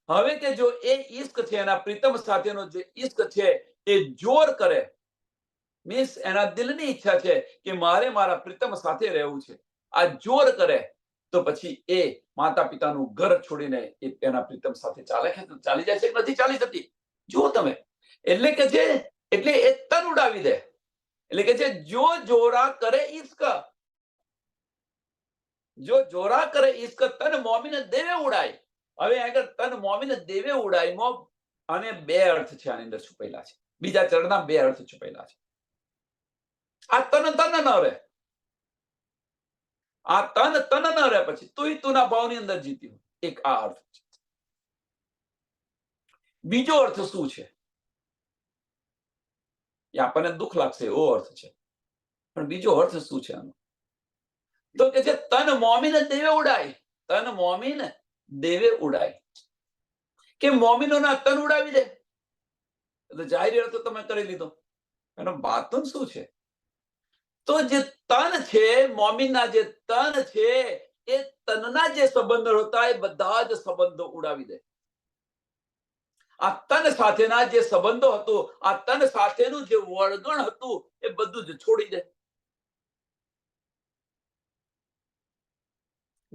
હવે કે જો એ ઈશ્ક છે, એના પ્રીતમ સાથેનો જે ઈશ્ક છે એ જોર કરે, મીન્સ એના દિલની ઈચ્છા છે કે મારે મારા પ્રીતમ સાથે રહેવું છે, આ જોર કરે, તો પછી એ માતા પિતાનું ઘર છોડીને એ એના પ્રીતમ સાથે ચાલે છે, ચાલી જાય છે કે નથી ચાલી જતી? જુઓ તમે. એટલે કે છે, એટલે એ તન ઉડાવી દે. એટલે કે છે જો જોરા કરે ઈશ્ક, જો જોરા કરે ઈશ્ક તન મોમિન દેવે ઉડાય. હવે આગળ તન મોમિન દેવે ઉડાયમાં અને બે અર્થ છે આની અંદર છુપેલા છે, બીજા ચરણના બે અર્થ છુપેલા છે. આ તન તન ન રહે, આ તન તન ન રહે, પછી તુંય તુના ભાવની અંદર જીત્યું. એક આ અર્થ છે. બીજો અર્થ શું છે એ આપણને દુઃખ લાગશે એવો અર્થ છે, પણ બીજો અર્થ શું છે આનો? તો કે છે તન મોમિન દેવે ઉડાય, તન મોમિન દેવે ઉડાય, કે મોમિનોના તન ઉડાવી દે. એટલે જાહેર અર્થ તમે કરી લીધો. એનો બાતન શું છે? તો જે તન છે, મોમિનના જે તન છે, એ તનના જે સંબંધો હતા એ બધા જ સંબંધો ઉડાવી દે. આ તન સાથેના જે સંબંધો હતો, આ તન સાથેનું જે વળગણ હતું એ બધું જ છોડી દે.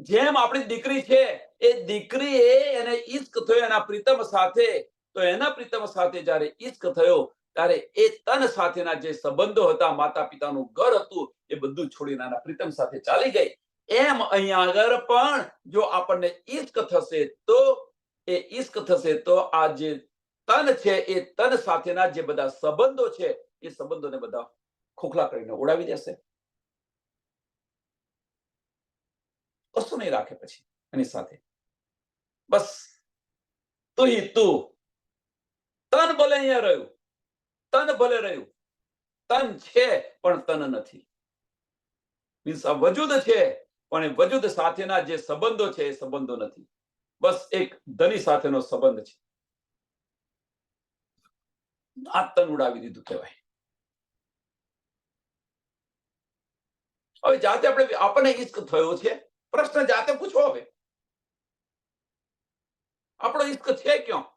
જેમ આપણી દીકરી છે, એ દીકરી એને ઈશ્ક થયો એના પ્રીતમ સાથે, તો એના પ્રીતમ સાથે જ્યારે ઈશ્ક થયો ત્યારે એ તન સાથેના જે સંબંધો હતા, માતા પિતાનું ઘર હતું, એ બધું છોડીને આના પ્રીતમ સાથે ચાલી ગઈ. એમ અહીંયા આગળ પણ જો આપણને ઈશ્ક થશે તો એ ઈશ્ક થશે તો આ જે તન છે એ તન સાથેના જે બધા સંબંધો છે એ સંબંધોને બધા ખોખલા કરીને ઉડાવી દેશે, કશું નહીં રાખે પછી એની સાથે. બસ તું તું, તન ભલે અહીંયા રહ્યું, તન ભલે રહ્યું, તન છે પણ તન નથી. મીન્સ આ વજૂદ છે પણ એ વજૂદ સાથેના જે સંબંધો છે એ સંબંધો નથી. બસ એક ધની સાથેનો સંબંધ છે. આ તન ઉડાવી દીધું કહેવાય. હવે જાતે આપણને ઈશ્ક થયો છે, પ્રશ્ન જાતે પૂછો. હવે આપણો ઈશ્ક છે ક્યાં?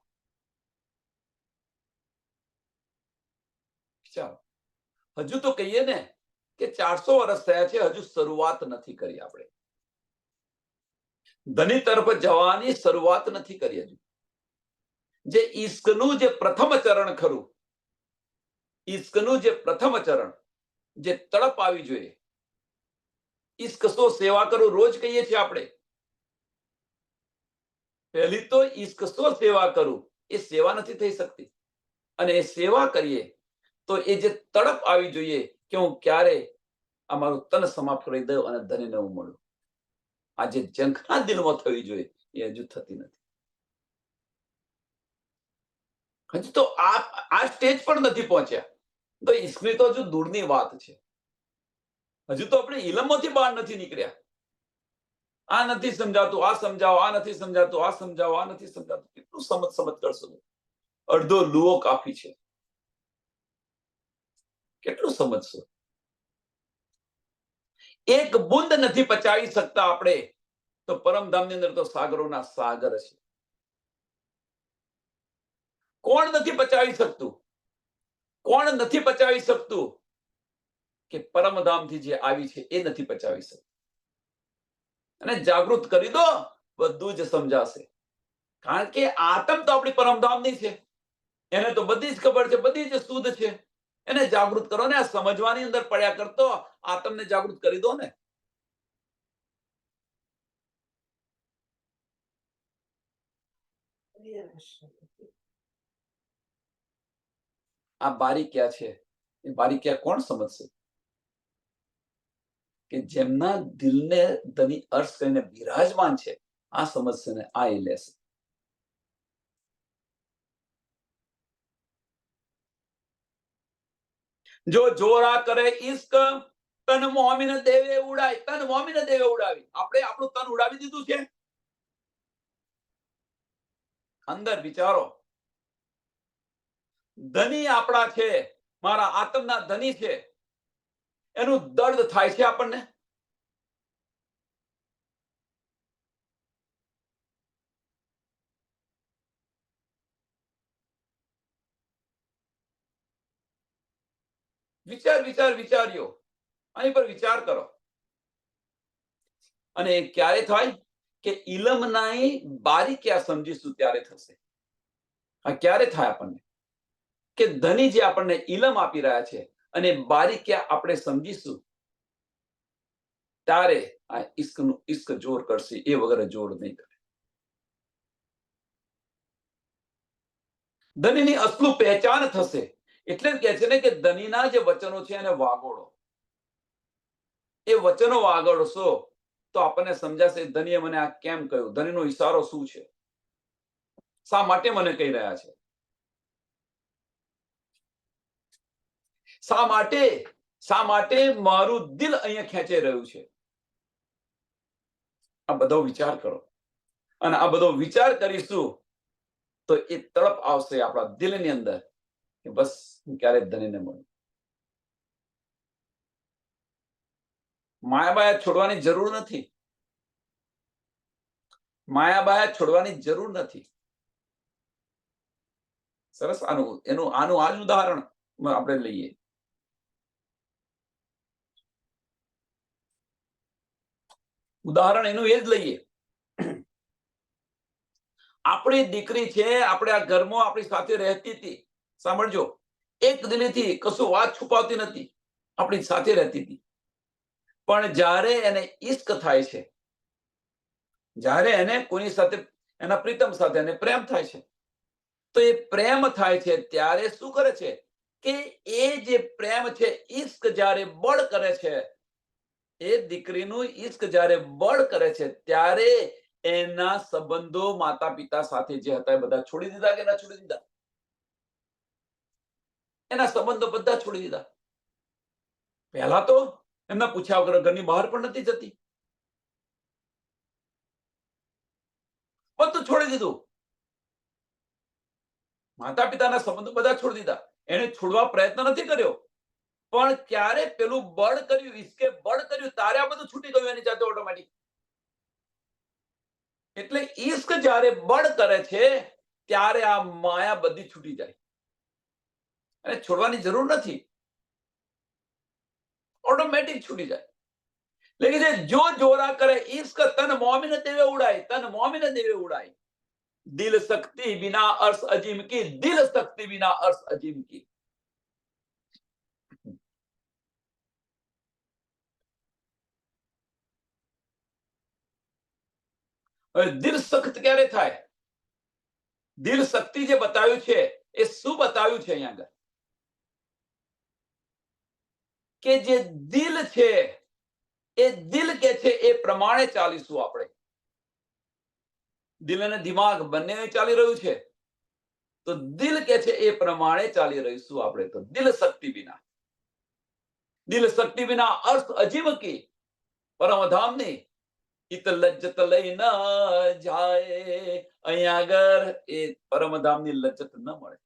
ચાલો હજુ તો કહીએ ને કે 400 વર્ષ થયા છે, હજુ શરૂઆત નથી કરી આપણે. ધની તરફ જવાની શરૂઆત નથી કરી હજુ. જે ઈશ્કનું જે પ્રથમ ચરણ ખરું, ઈશ્કનું જે પ્રથમ ચરણ, જે તડપ આવી જોઈએ, ઈશ્ક સો સેવા કરું રોજ કહીએ છીએ આપણે. પહેલી તો ઈશ્ક સો સેવા કરું, એ સેવા નથી થઈ શકતી. અને એ સેવા કરીએ તો એ જે તડપ આવી જોઈએ કે હું ક્યારે આ મારું તન સમાપ્ત કરી દઉં અને ધનીને હું મળું. આ જે ઝંખના દિલમાં થવી જોઈએ એ હજુ થતી નથી. હજુ તો આ સ્ટેજ પણ નથી પહોંચ્યા. તો ઈશ્કની તો હજુ દૂરની વાત છે. હજુ તો આપણે ઇલમમાંથી બહાર નથી નીકળ્યા. આ નથી સમજાતું, આ સમજાવો, આ નથી સમજાતું, આ સમજાવો, આ નથી સમજાતું. કેટલું સમજ કરશો? અડધો લુઓ કાફી છે. કેટલું સમજશો? એક બુંદ નથી પચાવી શકતા આપણે, તો પરમધામની અંદર તો સાગરોના સાગર છે. કોણ નથી પચાવી શકતું? કોણ નથી પચાવી શકતું? કે પરમધામથી જે આવી છે એ નથી પચાવી શકતું. અને જાગૃત કરી દો, બધું જ સમજાશે. કારણ કે આત્મ તો આપણી પરમધામની છે. એને તો બધી જ ખબર છે, બધી જ શુદ્ધ છે. એને જાગૃત કરો ને. આ સમજવાની અંદર પડ્યા કરતો આત્મને જાગૃત કરી દો ને. આ બારીક્યા છે, એ બારીક્યા કોણ સમજશે? કે જેમના દિલને ધની અર્શ કરીને બિરાજમાન છે, આ સમજશે ને આ એ લેશે. જો જોરા કરે ઈશ્ક, તન મોમીને દેવે ઉડાય. તન મોમીને દેવે ઉડાવી. આપણે આપણું તન ઉડાવી દીધું છે. અંદર વિચારો, ધની આપણા છે, મારા આત્મના ધની છે, એનું દર્દ થાય છે આપણને. વિચાર્યો આની પર વિચાર કરો. અને ક્યારે થાય? કે ઇલમનાઈ બારીક્યા સમજીશું ત્યારે થશે. આ ક્યારે થાય આપણને? કે ધની જે આપણને ઇલમ આપી રહ્યા છે અને બારીક્યા આપણે સમજીશું ત્યારે આ ઈશ્કનું ઈશ્ક જોર કરશે. એ વગર જોર નહીં કરે. ધનીની અસલું પહેચાન થશે. એટલે જ કહે છે ને કે ધનીના જે વચનો છે એને વાગોળો. એ વચનો વાગોળશો તો આપણને સમજાશે ધનીએ મને આ કેમ કહ્યું, ધનીનો ઈશારો શું છે, શા માટે મને કહી રહ્યા છે, શા માટે મારું દિલ અહીંયા ખેંચાઈ રહ્યું છે. આ બધો વિચાર કરો. અને આ બધો વિચાર કરીશું તો એ તડપ આવશે આપણા દિલની અંદર કે બસ હું ક્યારે ધનીને મળું. માયાબાયા છોડવાની જરૂર નથી. માયાબાયા છોડવાની જરૂર નથી. સરસ. આનું આ જ ઉદાહરણ આપણે લઈએ. ઉદાહરણ એનું એ જ લઈએ. આપણી દીકરી છે, આપણે આ ઘરમાં આપણી સાથે રહેતી હતી. સાંભળજો, એક દિલીથી કશું વાત છુપાવતી નથી, આપણી સાથે રહેતી હતી. પણ જ્યારે એને ઈશ્ક થાય છે, જ્યારે એને કોઈની સાથે, એના પ્રીતમ સાથે એને પ્રેમ થાય છે, તો એ પ્રેમ થાય છે ત્યારે શું કરે છે કે એ જે પ્રેમ છે, ઈશ્ક જ્યારે બળ કરે છે, એ દીકરીનું ઈશ્ક જ્યારે બળ કરે છે ત્યારે એના સંબંધો માતા પિતા સાથે જે હતા એ બધા છોડી દીધા કે ના છોડી દીધા? એના સંબંધો બધા છોડી દીધા. પહેલા તો એમના પૂછ્યા વગર ઘરની બહાર પણ નથી જતી. બધું છોડી દીધું. માતા પિતાના સંબંધો બધા છોડી દીધા. એને છોડવા પ્રયત્ન નથી કર્યો, પણ ક્યારે પેલું બળ કર્યું, ઈશ્કે બળ કર્યું, તારે આ બધું છૂટી ગયું એની જાતે ઓટોમેટિક. એટલે ઈશ્ક જ્યારે બળ કરે છે ત્યારે આ માયા બધી છૂટી જાય. અને છોડવાની જરૂર નથી. ઓટોમેટિક છૂટી જાય. લેકિન જે જો જોરા કરે ઇશ્ક તન મોમિન દેવે ઉડાય, તન મોમિન દેવે ઉડાય. દિલ શક્તિ બિના અર્શ અજીમ કી, દિલ શક્તિ બિના અર્શ અજીમ કી. હવે દિલ સખ્ત ક્યારે થાય? દિલ શક્તિ જે બતાવ્યું છે એ શું બતાવ્યું છે અહીંયા આગળ? કે જે દિલ છે એ દિલ કે છે એ પ્રમાણે ચાલીશું આપણે. દિલ અને દિમાગ બંને ચાલી રહ્યું છે, તો દિલ કે છે એ પ્રમાણે ચાલી રહીશું આપણે. તો દિલ શક્તિ વિના, દિલ શક્તિ વિના અર્થ અજીમ કી, પરમધામની ઈત લજ્જત લઈ ન જાય. અહીંયા આગળ એ પરમધામની લજ્જત ન મળે.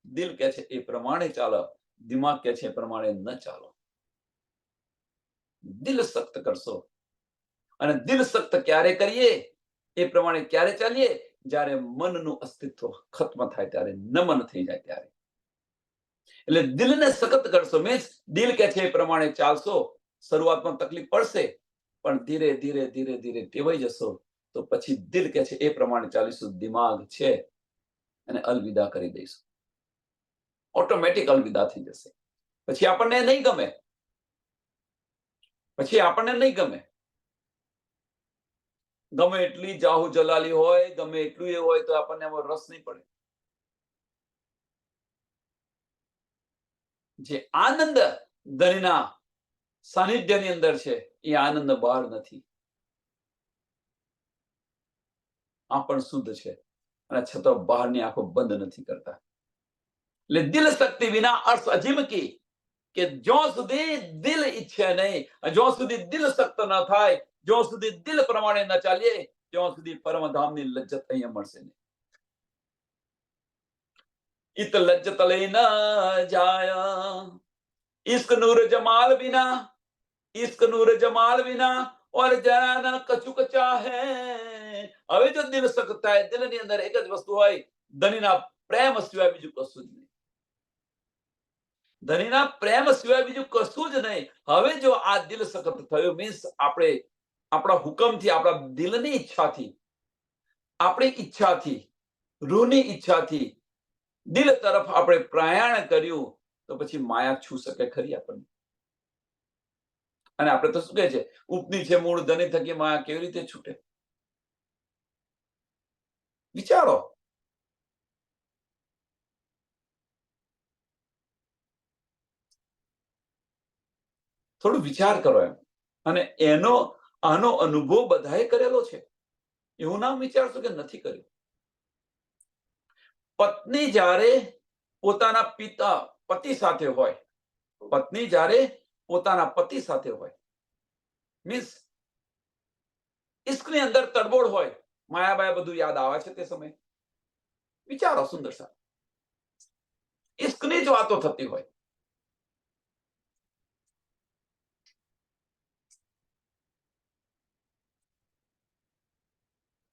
દિલ કે છે એ પ્રમાણે ચાલો, દિમાગ કે છે એ પ્રમાણે ન ચાલો. દિલ સખ્ત કરશો. અને દિલ સખ્ત ક્યારે કરીએ? એ પ્રમાણે ક્યારે ચાલીએ? જ્યારે મનનું અસ્તિત્વ ખત્મ થાય ત્યારે, નમન થઈ જાય ત્યારે. એટલે દિલને સખત કરશો મીન્સ દિલ કે છે એ પ્રમાણે ચાલશો. શરૂઆતમાં તકલીફ પડશે, પણ ધીરે ધીરે ધીરે ધીરે ટેવાઈ જશો, તો પછી દિલ કે છે એ પ્રમાણે ચાલીશું. દિમાગ છે અને અલવિદા કરી દઈશું. ઓટોમેટિક અલવિદા થઈ જશે. પછી આપણને નહીં ગમે, પછી આપણને નહીં ગમે. ગમે એટલી જાહુ જલાલી હોય, ગમે એટલું એ હોય, તો આપણને એમાં રસ નહીં પડે. જે આનંદ ધણીના સાનિધ્યની અંદર છે એ આનંદ બહાર નથી. આ પણ શુદ્ધ છે અને છતાં બહારની આંખો બંધ નથી કરતા. એટલે દિલ શક્તિ વિના અર્થ અજીમ કી, કે જ્યાં સુધી દિલ ઈચ્છે નહીં, જ્યાં સુધી દિલ સખ્ત ન થાય, જ્યાં સુધી દિલ પ્રમાણે ન ચાલીએ, ત્યાં સુધી પરમધામની લજ્જત અહીંયા મળશે નહીં. इत लज्जत ले न जाया, इश्क नूर जमाल बिना, इश्क नूर जमाल बिना और जरा न कछुक चाहे. હવે જો દિલ સખ્ત થાય, દિલની અંદર એક જ વસ્તુ હોય, ધણીના પ્રેમ સિવાય બીજું કશું જ નહીં. ધણીના પ્રેમ સિવાય બીજું કશું જ નહીં. હવે જો આ દિલ સખ્ત થયું મીન્સ આપણે આપણા હુકમથી, આપણા દિલની ઈચ્છાથી, આપણી ઈચ્છાથી, રૂહની ઈચ્છાથી દિલ તરફ આપણે પ્રયાણ કર્યું, તો પછી માયા છૂ શકે ખરી આપણને? અને આપણે તો શું કહે છે, ઉપની છે મૂળ ધની થકી માયા કેવી રીતે છૂટે? વિચારો. થોડું વિચાર કરો એમ. અને આનો અનુભવ બધાએ કરેલો છે. એવું ના વિચારશો કે નથી કર્યો. પત્ની જ્યારે પોતાના પતિ સાથે હોય, પત્ની જ્યારે પોતાના પતિ સાથે હોય, મીન્સ ઇશ્કની અંદર તડબોળ હોય, માયાબાયા બધું યાદ આવે છે તે સમયે. વિચારો સુંદર સા, ઇશ્કની જ વાતો થતી હોય.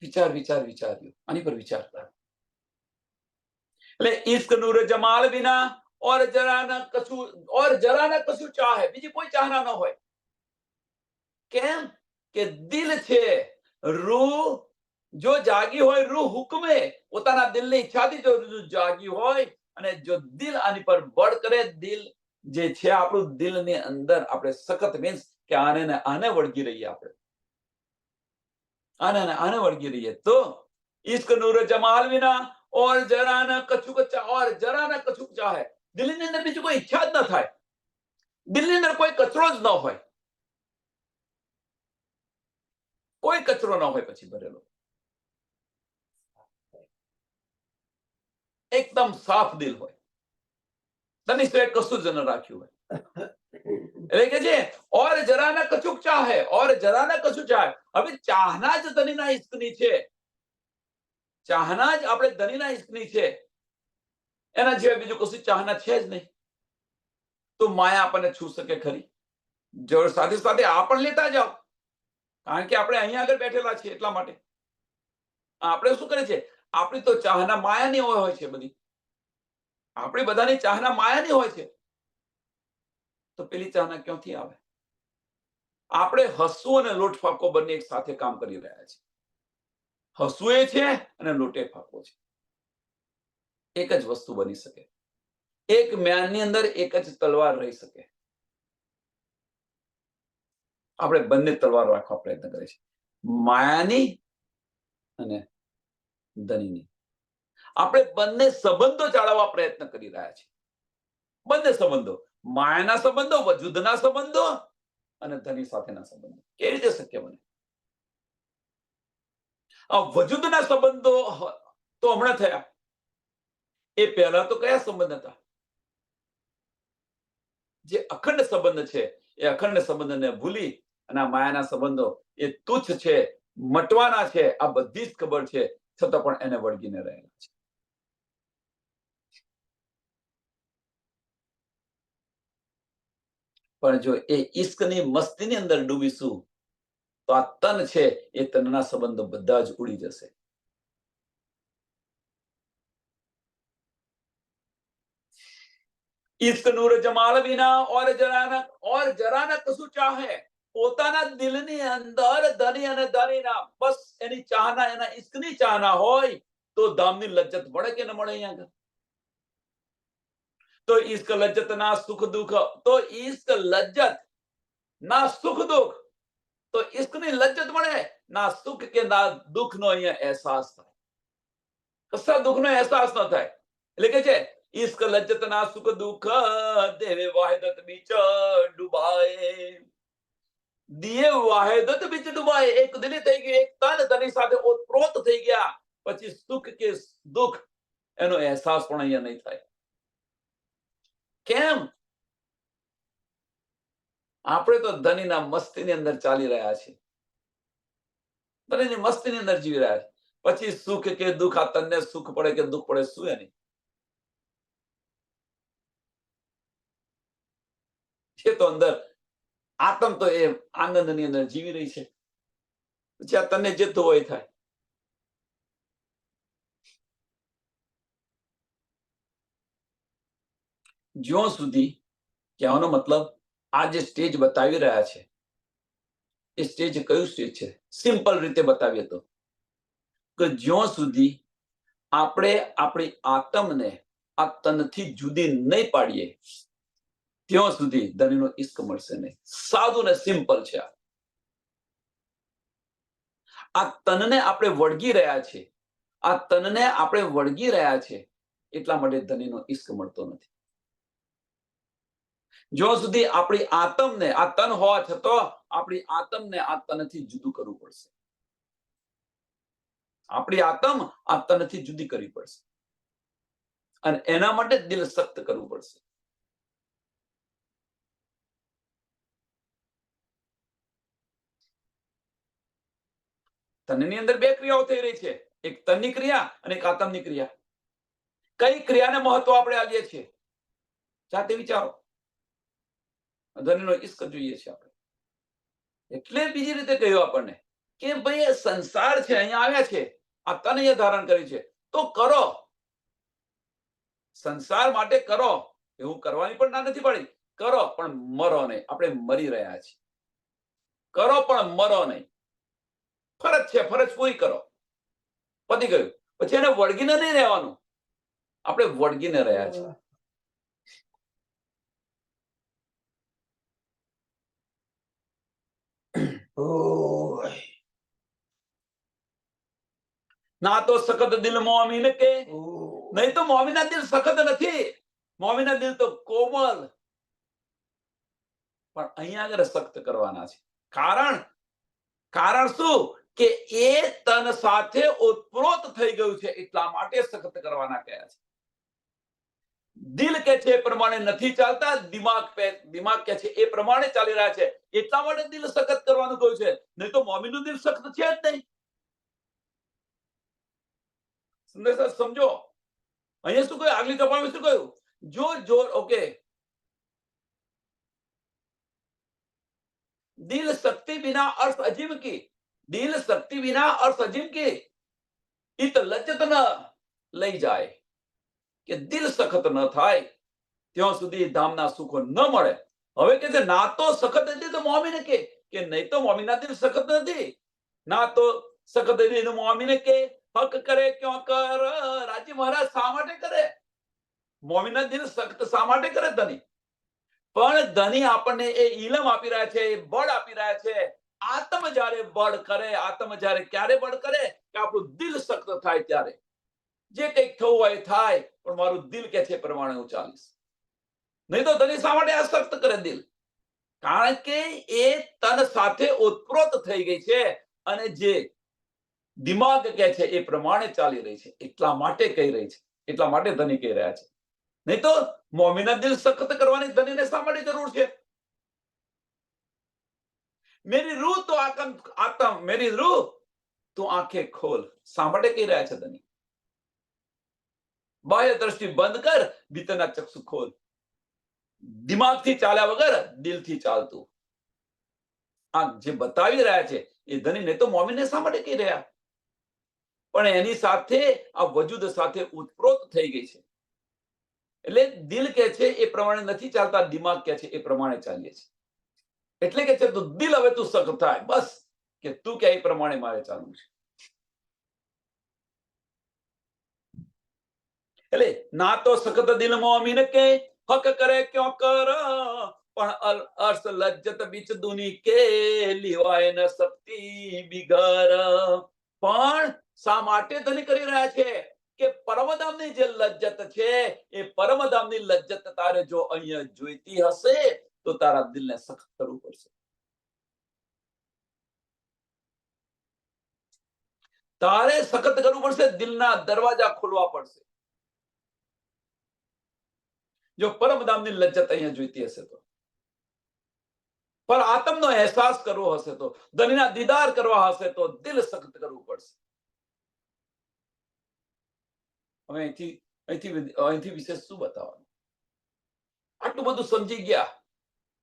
વિચાર્યું આની પર વિચાર કરો. એટલે ઇશ્ક નૂર જમાલ વિના और जरा न कछु चाहे, બીજી કોઈ ચાહના ન હોય. કેમ? કે દિલ છે, રૂહ જો જાગી હોય, રૂહ હુકમે પોતાના દિલની ઈચ્છાથી જો જાગી હોય, અને જો દિલ આની પર બળ કરે, દિલ જે છે આપણું, દિલની અંદર આપણે સખત મીન્સ કે આને વળગી રહીએ, આપણે આને વળગી રહીએ, તો ઇશ્ક નૂર જમાલ વિના और जरा न कछुक चाहे, દિલની અંદર બીજું કોઈ ઈચ્છા જ ન થાય, દિલની અંદર કોઈ કચરો જ ન હોય, કોઈ કચરો ન હોય પછી ભરેલો, એકદમ સાફ દિલ હોય, તની સિવાય કશું જ ન રાખ્યું હોય. એટલે કે છે ઓર જરા ના કછુક ચાહે, ઓર જરા ના કછુક ચાહે. હવે ચાહના જ ધણીના ઇશ્કની છે, ચાહના જ આપણે ધણીના ઇશ્કની છે, એના સિવાય બીજું કશું ચાહના છે જ નહીં. તો માયા આપણને છૂ શકે ખરી? જોર સાથે સાથે આ પણ લેતા જાઓ, કારણ કે આપણે અહીંયા આગળ બેઠેલા છીએ એટલા માટે. આપણે શું કરે છે, આપણી તો ચાહના માયાની હોય છે બધી, આપણી બધાની ચાહના માયાની હોય છે. તો પેલી ચાહના ક્યાંથી આવે? આપણે હસવું અને લોટ ફાંકો બંને એક સાથે કામ કરી રહ્યા છે. હસવું એ છે અને લોટે ફાંકો છે. એક જ વસ્તુ બની શકે. એક મ્યાનની અંદર એક જ તલવાર રહી શકે. આપણે બંને તલવાર રાખવા પ્રયત્ન કરીએ છીએ, માયાની અને ધનીની. આપણે બંને સંબંધો જાળવવા પ્રયત્ન કરી રહ્યા છીએ. બંને સંબંધો, માયાના સંબંધો, વજૂદના સંબંધો અને ધની સાથેના સંબંધો. કેવી રીતે શક્ય બને? આ વજૂદના સંબંધો તો હમણાં થયા. એ પહેલા તો કયા સંબંધ હતા? જે અખંડ સંબંધ છે એ અખંડ સંબંધને ભૂલી અને આ માયાના સંબંધો એ તુચ્છ છે, મટવાના છે, આ બધી જ ખબર છે, છતાં પણ એને વળગીને રહેલા છે. પણ જો એ ઈશ્કની મસ્તીની અંદર ડૂબીશું તો આ તન છે એ તનના સંબંધો બધા જ ઉડી જશે. इश्क नूर जमाल बिना और जरा न कશું ચાહે. પોતાના દિલની અંદર ધની અને ધનીના બસ એની ચાહના, એના ઈશ્કની ચાહના હોય તો ધામની લજ્જત મળે કે ન મળે? અહીંયા તો ઈશ્ક લજ્જત ના સુખ દુઃખ, તો ઈશ્ક લજ્જત ના સુખ દુઃખ, તો ઈશ્કની લજ્જત મળે, ના સુખ કે ના દુઃખનો અહીંયા અહેસાસ થાય. કશા દુઃખનો અહેસાસ ન થાય. એટલે કે છે इश्क लज्जत ना सुख दुख देवे वाहिदत बीच डुबाए. દિયે વાહિદત બીચ ડુબાય. એક દિલી થઈ ગઈ, એક તન ધની સાથે ઓતપ્રોત થઈ ગયા, પછી સુખ કે દુઃખ એનો અહેસાસ પણ અહીંયા નહીં થાય. કેમ? આપણે તો ધનીના મસ્તીની અંદર ચાલી રહ્યા છીએ, ધનીની મસ્તીની અંદર જીવી રહ્યા છે. પછી સુખ કે દુઃખ, આ તનને સુખ પડે કે દુઃખ પડે, શું એની? છે તો અંદર આત્મ તો એ આનંદની અંદર જીવી રહી છે. પછી આ તને જે થવું હોય થાય. જ્યાં સુધી, કહેવાનો મતલબ, આ જે સ્ટેજ બતાવી રહ્યા છે એ સ્ટેજ કયું સ્ટેજ છે? સિમ્પલ રીતે બતાવીએ તો કે જ્યાં સુધી આપણે આપણી આત્મને આ તનથી જુદી નહીં પાડીએ ત્યાં સુધી ધનીનો ઈશ્ક મળશે નહીં. સાદું ને સિમ્પલ છે. આ તનને આપણે વળગી રહ્યા છે, આ તનને આપણે વળગી રહ્યા છે એટલા માટે ધનીનો ઈશ્ક મળતો નથી. જ્યાં સુધી આપણી આત્મને, આ તન હોવા છતાં આપણી આત્મને આ તનથી જુદું કરવું પડશે. આપણી આત્મ આ તનથી જુદી કરવી પડશે અને એના માટે દિલ સખ્ત કરવું પડશે. તનની અંદર બે ક્રિયાઓ થઈ રહી છે, એક તનની ક્રિયા અને એક આત્મની ક્રિયા. કઈ ક્રિયાને મહત્વ આપણે આપીએ છીએ? જાતે વિચારો. ધનીનો ઈશ્ક જોઈએ છે આપણે. એટલે બીજી રીતે કહ્યું આપણને કે ભાઈ એ સંસાર છે, અહીંયા આવ્યા છે, આ તન અહીંયા ધારણ કરી છે, તો કરો. સંસાર માટે કરો, એવું કરવાની પણ ના નથી પડી. કરો પણ મરો નહીં. આપણે મરી રહ્યા છીએ. કરો પણ મરો નહીં. ફરજ છે, ફરજ પૂરી કરો, પતી ગયું. પછી એને વળગીને નહીં રહેવાનું. આપણે વળગીને રહ્યા છીએ. ના તો સખત દિલ મોમીન કે, નહીં તો મોમીના દિલ સખત નથી. મોમીના દિલ તો કોમલ, પણ અહીંયા આગળ સખ્ત કરવાના છે. કારણ શું? કે એ તન સાથે ઓતપ્રોત થઈ ગયું છે એટલા માટે સખત કરવાના કયા છે. દિલ કે છે એ પ્રમાણે નથી ચાલતા, દિમાગ કે છે એ પ્રમાણે ચાલી રહ્યા છે એટલા માટે દિલ સખત કરવાનું કહ્યું છે. નહીં તો મોમીનું દિલ સખ્ત છે જ નહીં. સમજો. અહીંયા શું કહ્યું? આગલી કપાળમાં શું કહ્યું? જોર ઓકે. દિલ શક્તિ बिना अर्थ अजीम की, दिल शक्ति बिना अर्थ अजीम की इत लज्जत न લઈ જાય. કે દિલ સખત ન થાય ત્યાં સુધી ધામના સુખો ન મળે હવે કે છે ના તો સખત હતી તો મોમીને કે નહીં તો મોમીના દિલ સખત નથી. ના તો સખત હતી તો મોમીને કે હક કરે ક્यों કર. રાજી મહારાજ શા માટે કરે? મોમીના દિલ સખત શા માટે કરે ધની? પણ ધની આપણને એ ઇલમ આપી રહ્યા છે, એ બળ આપી રહ્યા છે. આત્મ જ્યારે બળ કરે, આત્મ જ્યારે ક્યારે બળ કરે કે આપણું દિલ સખ્ત થાય ત્યારે. જે કંઈક થવું હોય થાય, પણ મારું દિલ કે છે પ્રમાણે હું ચાલીશ. નહીં તો ધની શા માટે અસખ્ત કરે દિલ? કારણ કે એ તન સાથે ઓતપ્રોત થઈ ગઈ છે અને જે દિમાગ કે છે એ પ્રમાણે ચાલી રહી છે. એટલા માટે કહી રહી છે, એટલા માટે ધની કહી રહ્યા છે. નહીં તો મોમીના દિલ સખ્ત કરવાની ધનીને શા માટે જરૂર છે? મેરી રૂહ તો આતમ મેરી રૂહ તું આંખે ખોલ. શા માટે કહી રહ્યા છે ધની? બાહ્ય દ્રષ્ટિ બંધ કર, ભીતરના ચક્ષુ ખોલ. દિમાગથી ચાલ્યા વગર દિલથી ચાલતું. આ જે બતાવી રહ્યા છે એ ધનીને તો મોમીને શા માટે કહી રહ્યા? પણ એની સાથે આ વજૂદ સાથે ઉતપ્રોત થઈ ગઈ છે. એટલે દિલ કે છે એ પ્રમાણે નથી ચાલતા, દિમાગ કે છે એ પ્રમાણે ચાલીએ છે. એટલે કે છે તું દિલ હવે તું સખ્ત થાય, બસ કે તું કે એ પ્રમાણે મારે ચાલવું છે. એટલે ના તો સખત દિલ મોમીન કે હક કરે ક્यों કર. પણ અર્થ લજ્જત બીચ દુની કે લીવાય ન સકતી બિગર. પણ શા માટે ધની કરી રહ્યા છે કે પરમધામની જે લજ્જત છે એ પરમધામની લજ્જત તારે જો અહીંયા જોઈતી હશે તો તારા દિલને સખત કરવું પડશે. તારે સખત કરવું પડશે, દિલના દરવાજા ખોલવા પડશે. જો પરમધામની લજ્જત અહીંયા જોઈતી હશે તો, પર આત્મનો અહેસાસ કરવો હશે તો, ધનીના દીદાર કરવા હશે તો દિલ સખત કરવું પડશે. હવે અહીંથી વિશેષ શું બતાવવાનું? આટલું બધું સમજી ગયા,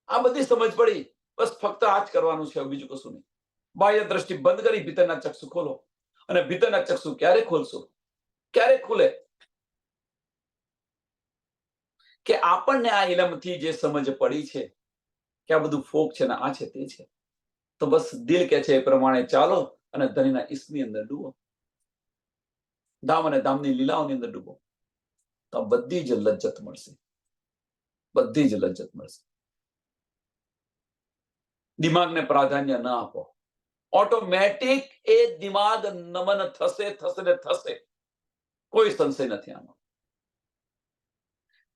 આ બધી સમજ પડી, બસ ફક્ત આ જ કરવાનું છે, બીજું કશું નહીં. બાહ્ય દ્રષ્ટિ બંધ કરી ભીતરના ચક્ષુ ખોલો. અને ભીતરના ચક્ષુ ક્યારે ખોલશો? ક્યારે ખુલે? કે આપણને આ ઇલમથી જે સમજ પડી છે કે આ બધું ફોક છે ને આ છે તે છે, તો બસ દિલ કે છે એ પ્રમાણે ચાલો અને ધનીના ઈશ્કની અંદર ડૂબો, ધામ અને ધામની લીલાઓની અંદર ડૂબો, તો બધી જ લજ્જત મળશે, બધી જ લજ્જત મળશે. દિમાગને પ્રાધાન્ય ન આપો. ઓટોમેટિક એ દિમાગ નમન થશે થશે ને થશે, કોઈ સંશય નથી આનો.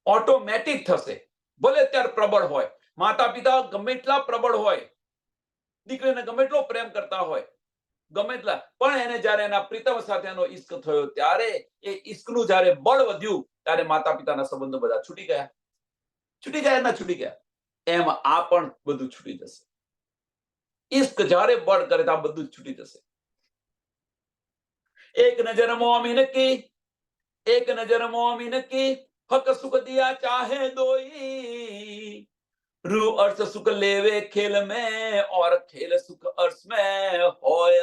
ઓટોમેટિક થશે. ભલે ત્યારે પ્રબળ હોય, માતા પિતા ગમે એટલા પ્રબળ હોય, દીકરીને ગમે એટલો પ્રેમ કરતા હોય, ગમે એટલા, પણ એને જયારે એના પ્રીતમ સાથેનો ઈશ્ક થયો ત્યારે એ ઈશ્કનું જયારે બળ વધ્યું ત્યારે માતા પિતાના સંબંધો બધા છૂટી ગયા. છૂટી ગયા ના છૂટી ગયા, એમ આ પણ બધું છૂટી જશે. ઈશ્ક જ્યારે બળ કરે તો આ બધું જ છૂટી જશે. એક નજર મોમીન કી, એક નજર મોમીન કી, હક સુખ દિયા ચાહે દોઈ. रूह अर्थ सुख लेवे खेल में और खेल सुख अर्थ में होय.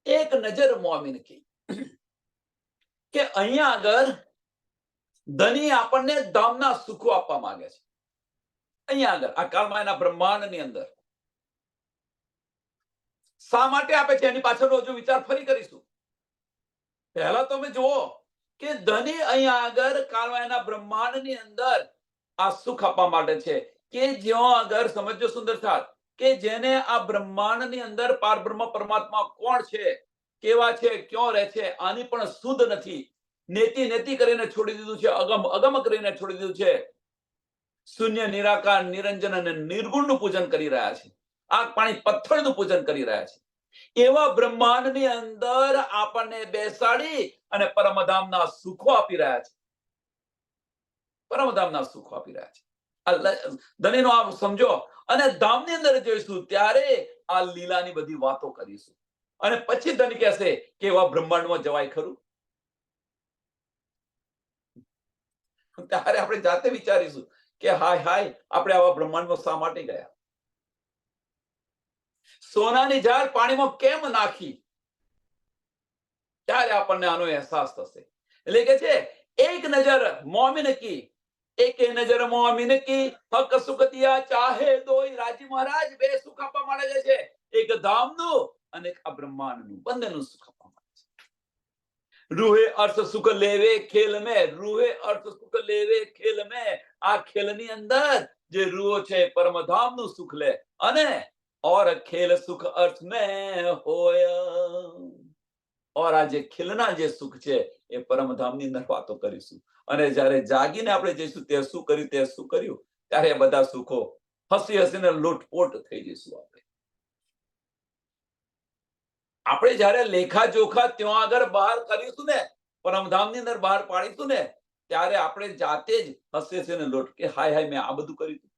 એક નજર મોમીન કી, કે અહીંયા આગળ ધની આપણને ધામના સુખો આપવા માંગે છે. અહીંયા આગળ આ કાળમાયના બ્રહ્માંડની અંદર શા માટે આપે છે એની પાછળનો હજુ વિચાર ફરી કરીશું. પહેલા તમે જુઓ કે ધની અહીંયા આગળ કાળમાયના બ્રહ્માંડની અંદર આ સુખ આપવા માટે છે કે જ્યાં આગળ સમજો સુંદરતા કે જેને આ બ્રહ્માંડની અંદર પારબ્રહ્મ પરમાત્મા કોણ છે, કેવા છે, ક્યાં રહે છે, આની પણ શુદ્ધ નથી. નેતિ નેતિ કરીને છોડી દીધું છે, અગમ અગમ કરીને છોડી દીધું છે. શૂન્ય, નિરાકાર, નિરંજન અને નિર્ગુણનું પૂજન કરી રહ્યા છે. આગ પાણી પથ્થરનું પૂજન કરી રહ્યા છે. એવા બ્રહ્માંડની અંદર આપણને બેસાડી અને પરમધામના સુખો આપી રહ્યા છે. પરમધામના સુખો આપી રહ્યા છે. ધનીનો આ સમજો અને ધામની અંદર જોઈશું ત્યારે આ લીલાની બધી વાતો કરીશું. અને પછી ધની કહેશે કે એવા બ્રહ્માંડમાં જવાય ખરું? ત્યારે આપણે જાતે વિચારીશું કે હાય હાય આપણે આવા બ્રહ્માંડમાં શા માટે ગયા. સોનાની ઝાડ પાણીમાં કેમ નાખી, ત્યારે આપણને આનો અહેસાસ થશે. એટલે કે છે એક નજર મોમિન કી, એક નજર મોમિન કી, હક સુખ દિયા ચાહે દોઈ. રાજી મહારાજ બે સુખ આપવા માંડે છે, એક ધામનું અને એક આ બ્રહ્માંડનું, બંનેનું સુખ આપવા માંડે છે. રૂહે અર્થ સુખ લેવે ખેલ મેં, રૂહે અર્થ સુખ લેવે ખેલ મેં. આ ખેલની અંદર જે રૂહો છે પરમધામનું સુખ લે, અને और ખેલ સુખ અર્થ મેં હોય. और આ જે ખીલના જે સુખ છે એ પરમધામની અંદર વાતો કરીશું. અને જ્યારે જાગીને આપણે જઈશું તે શું કર્યું, તે શું કર્યું, ત્યારે એ બધા સુખો હસી હસીને લોટપોટ થઈ જઈશું. આપણે જ્યારે લેખા જોખા ત્યાં આગળ બહાર કરીશું ને, પરમધામની અંદર બહાર પાડીશું ને, ત્યારે આપણે જાતે જ હસી હસીને લોટ કે હાય હાય મેં આ બધું કર્યું.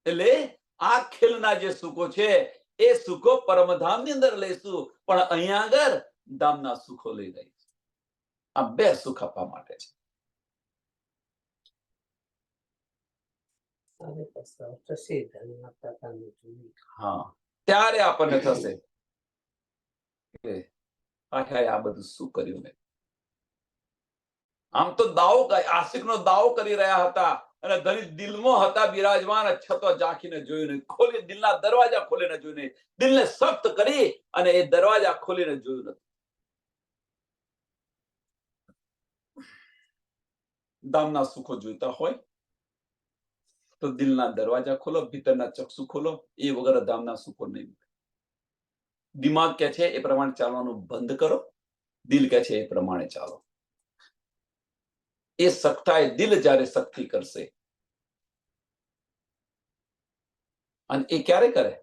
એટલે આ ખેલના જે સુખો છે એ સુખો પરમધામની અંદર લઈશું, પણ અહીંયા આગળ ધામના સુખો લઈ લઈશું. આ બે સુખ આપવા માટે છે. હા, ત્યારે આપણને થશે કે આ બધું શું કર્યું મેં. આમ તો દાવો આશિકનો દાવો કરી રહ્યા હતા, અને ધણી દિલમાં હતા બિરાજમાન, છતાં ઝાંખીને જોયું નહીં, ખોલી દિલના દરવાજા ખોલીને જોયું નહીં, દિલને સખ્ત કરી અને એ દરવાજા ખોલીને જોયું નથી. ધામના સુખો જોઈતા હોય તો દિલના દરવાજા ખોલો, ભીતરના ચક્ષુ ખોલો, એ વગર ધામના સુખો નહીં. દિમાગ કે છે એ પ્રમાણે ચાલવાનું બંધ કરો, દિલ કે છે એ પ્રમાણે ચાલો. એ સખ્તાએ દિલ જ્યારે શક્તિ કરશે, અને એ ક્યારે કરે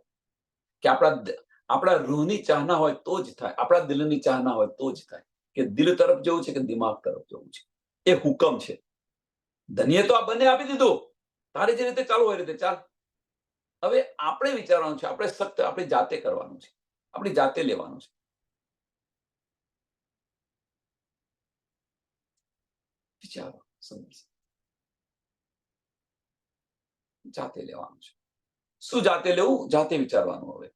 કે આપણા રૂહની ચાહના હોય તો જ થાય, આપણા દિલની ચાહના હોય તો જ થાય, કે દિલ તરફ જવું છે કે દિમાગ તરફ જવું છે. એ હુકમ છે. ધનીએ તો આ બંને આપી દીધું, તારી જે રીતે ચાલુ હોય રીતે ચાલ. હવે આપણે વિચારવાનું છે, આપણે સખ્ત આપણી જાતે કરવાનું છે, આપણી જાતે લેવાનું છે. વિચારો, જાતે લેવાનું છે. શું જાતે લેવું? જાતે વિચારવાનું. હવે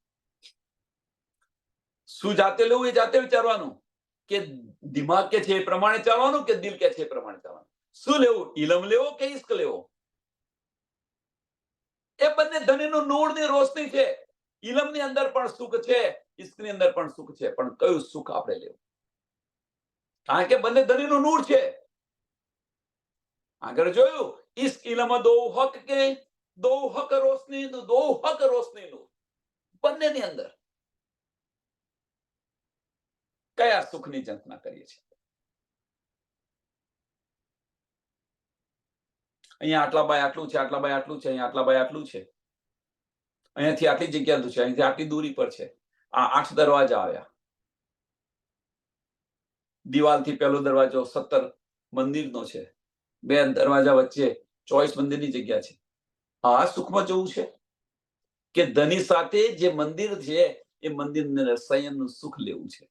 શું જાતે લેવું એ જાતે વિચારવાનું, કે દિમાગ કે છે એ પ્રમાણે ચાલવાનું કે દિલ કે છે એ પ્રમાણે ચાલવાનું. શું લેવું? ઇલમ લેવો કે ઇશ્ક લેવો? એ બંને ધણીનું નૂરની રોશની છે. ઇલમની અંદર પણ સુખ છે, ઇશ્કની અંદર પણ સુખ છે, પણ કયું સુખ આપણે લેવું? કારણ કે બંને ધણીનું નૂર છે. આગળ જોયું, ઇશ્ક ઇલમ દો હક કે, દો હક રોશની, દો હક રોશની નૂર. બંનેની અંદર કયા સુખની ઝંખના કરીએ છીએ? અહીંયા આટલા બાય આટલું છે, આટલા બાય આટલું છે, અહીંયા આટલા બાય આટલું છે, અહીંયાથી આટલી જગ્યા છે, અહીંથી આટલી દૂરી પર છે. આ 8 દરવાજા આવ્યા. દિવાલથી પહેલો દરવાજો 17 મંદિરનો છે, 2 દરવાજા વચ્ચે 24 મંદિરની જગ્યા છે. આ સુખમાં જવું છે કે ધની સાથે જે મંદિર છે એ મંદિરને સંયમનું સુખ લેવું છે?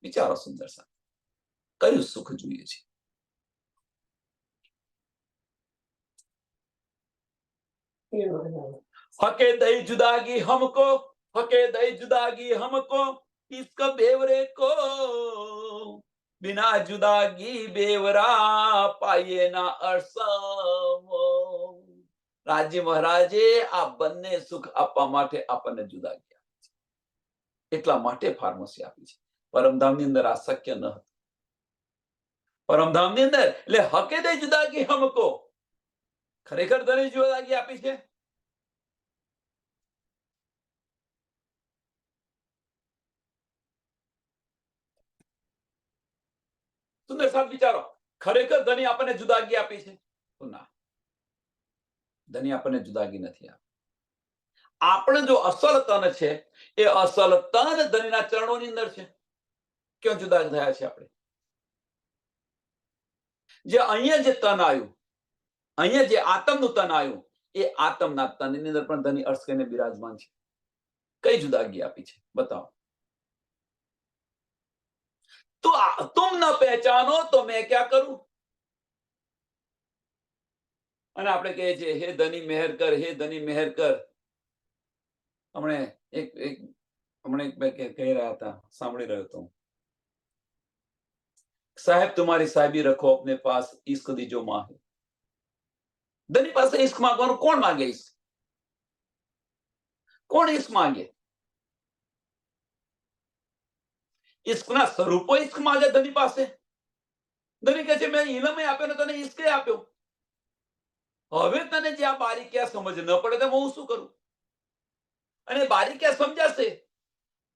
વિચારો સુંદર સાહેબ, કયું સુખ જોઈએ છે? હકે દઈ જુદાગી હમકો, હકે દઈ જુદાગી હમકો, ઇશ્ક બેવરે को बिना जुदागी बेवरा पाए ना અરસમો. રાજી મહારાજે આ બંને સુખ આપવા માટે આપણને જુદાગી આપી છે, એટલા માટે ફાર્મસી આપી છે. પરમધામની અંદર આ શક્ય ન હતું. પરમધામની અંદર એટલે હકે દઈ જુદાગી હમકો, ખરેખર તને જુદાગી આપી છે. સુંદર સાહેબ વિચારો, ખરેખર ધની આપણને જુદાગી આપી છે? ના, ધની આપણને જુદાગી નથી આપી. આપણે જો અસલ તન છે એ અસલ તન ધનીના ચરણોની અંદર છે. ક્યાં જુદા થયા છે આપણે? જે અહીંયા જે તન આવ્યું, અહીંયા જે આત્મનું તન આવ્યું, એ આત્મના તનની અંદર પણ ધની અર્થ કરીને બિરાજમાન છે. કઈ જુદાગી આપી છે? બતાવો. તો तुम न पहचानो तो मैं क्या करूं? અને આપણે કહીએ છીએ હે ધની મહેર કર, હે ધની મહેર કર. હમણે કહી રહ્યા હતા, સાંભળી રહ્યો હતો, સાહેબ तुम्हारी साहिबी रखो अपने पास, इश्क दीजो माहे. ધની પાસે ઈશ્ક માંગવાનું કોણ માંગે? ઈશ્ક કોણ ઈશ્ક માંગે? ઈશ્કના સ્વરૂપો ઈશ્ક માંગે ધની પાસે. ધની કહે છે મેં ઇલમ આપ્યો ને તને ઈશ્કે આપ્યો. હવે તને જે આ બારીકિયા સમજ ન પડે તો હું શું કરું? અને બારીકિયા સમજાશે,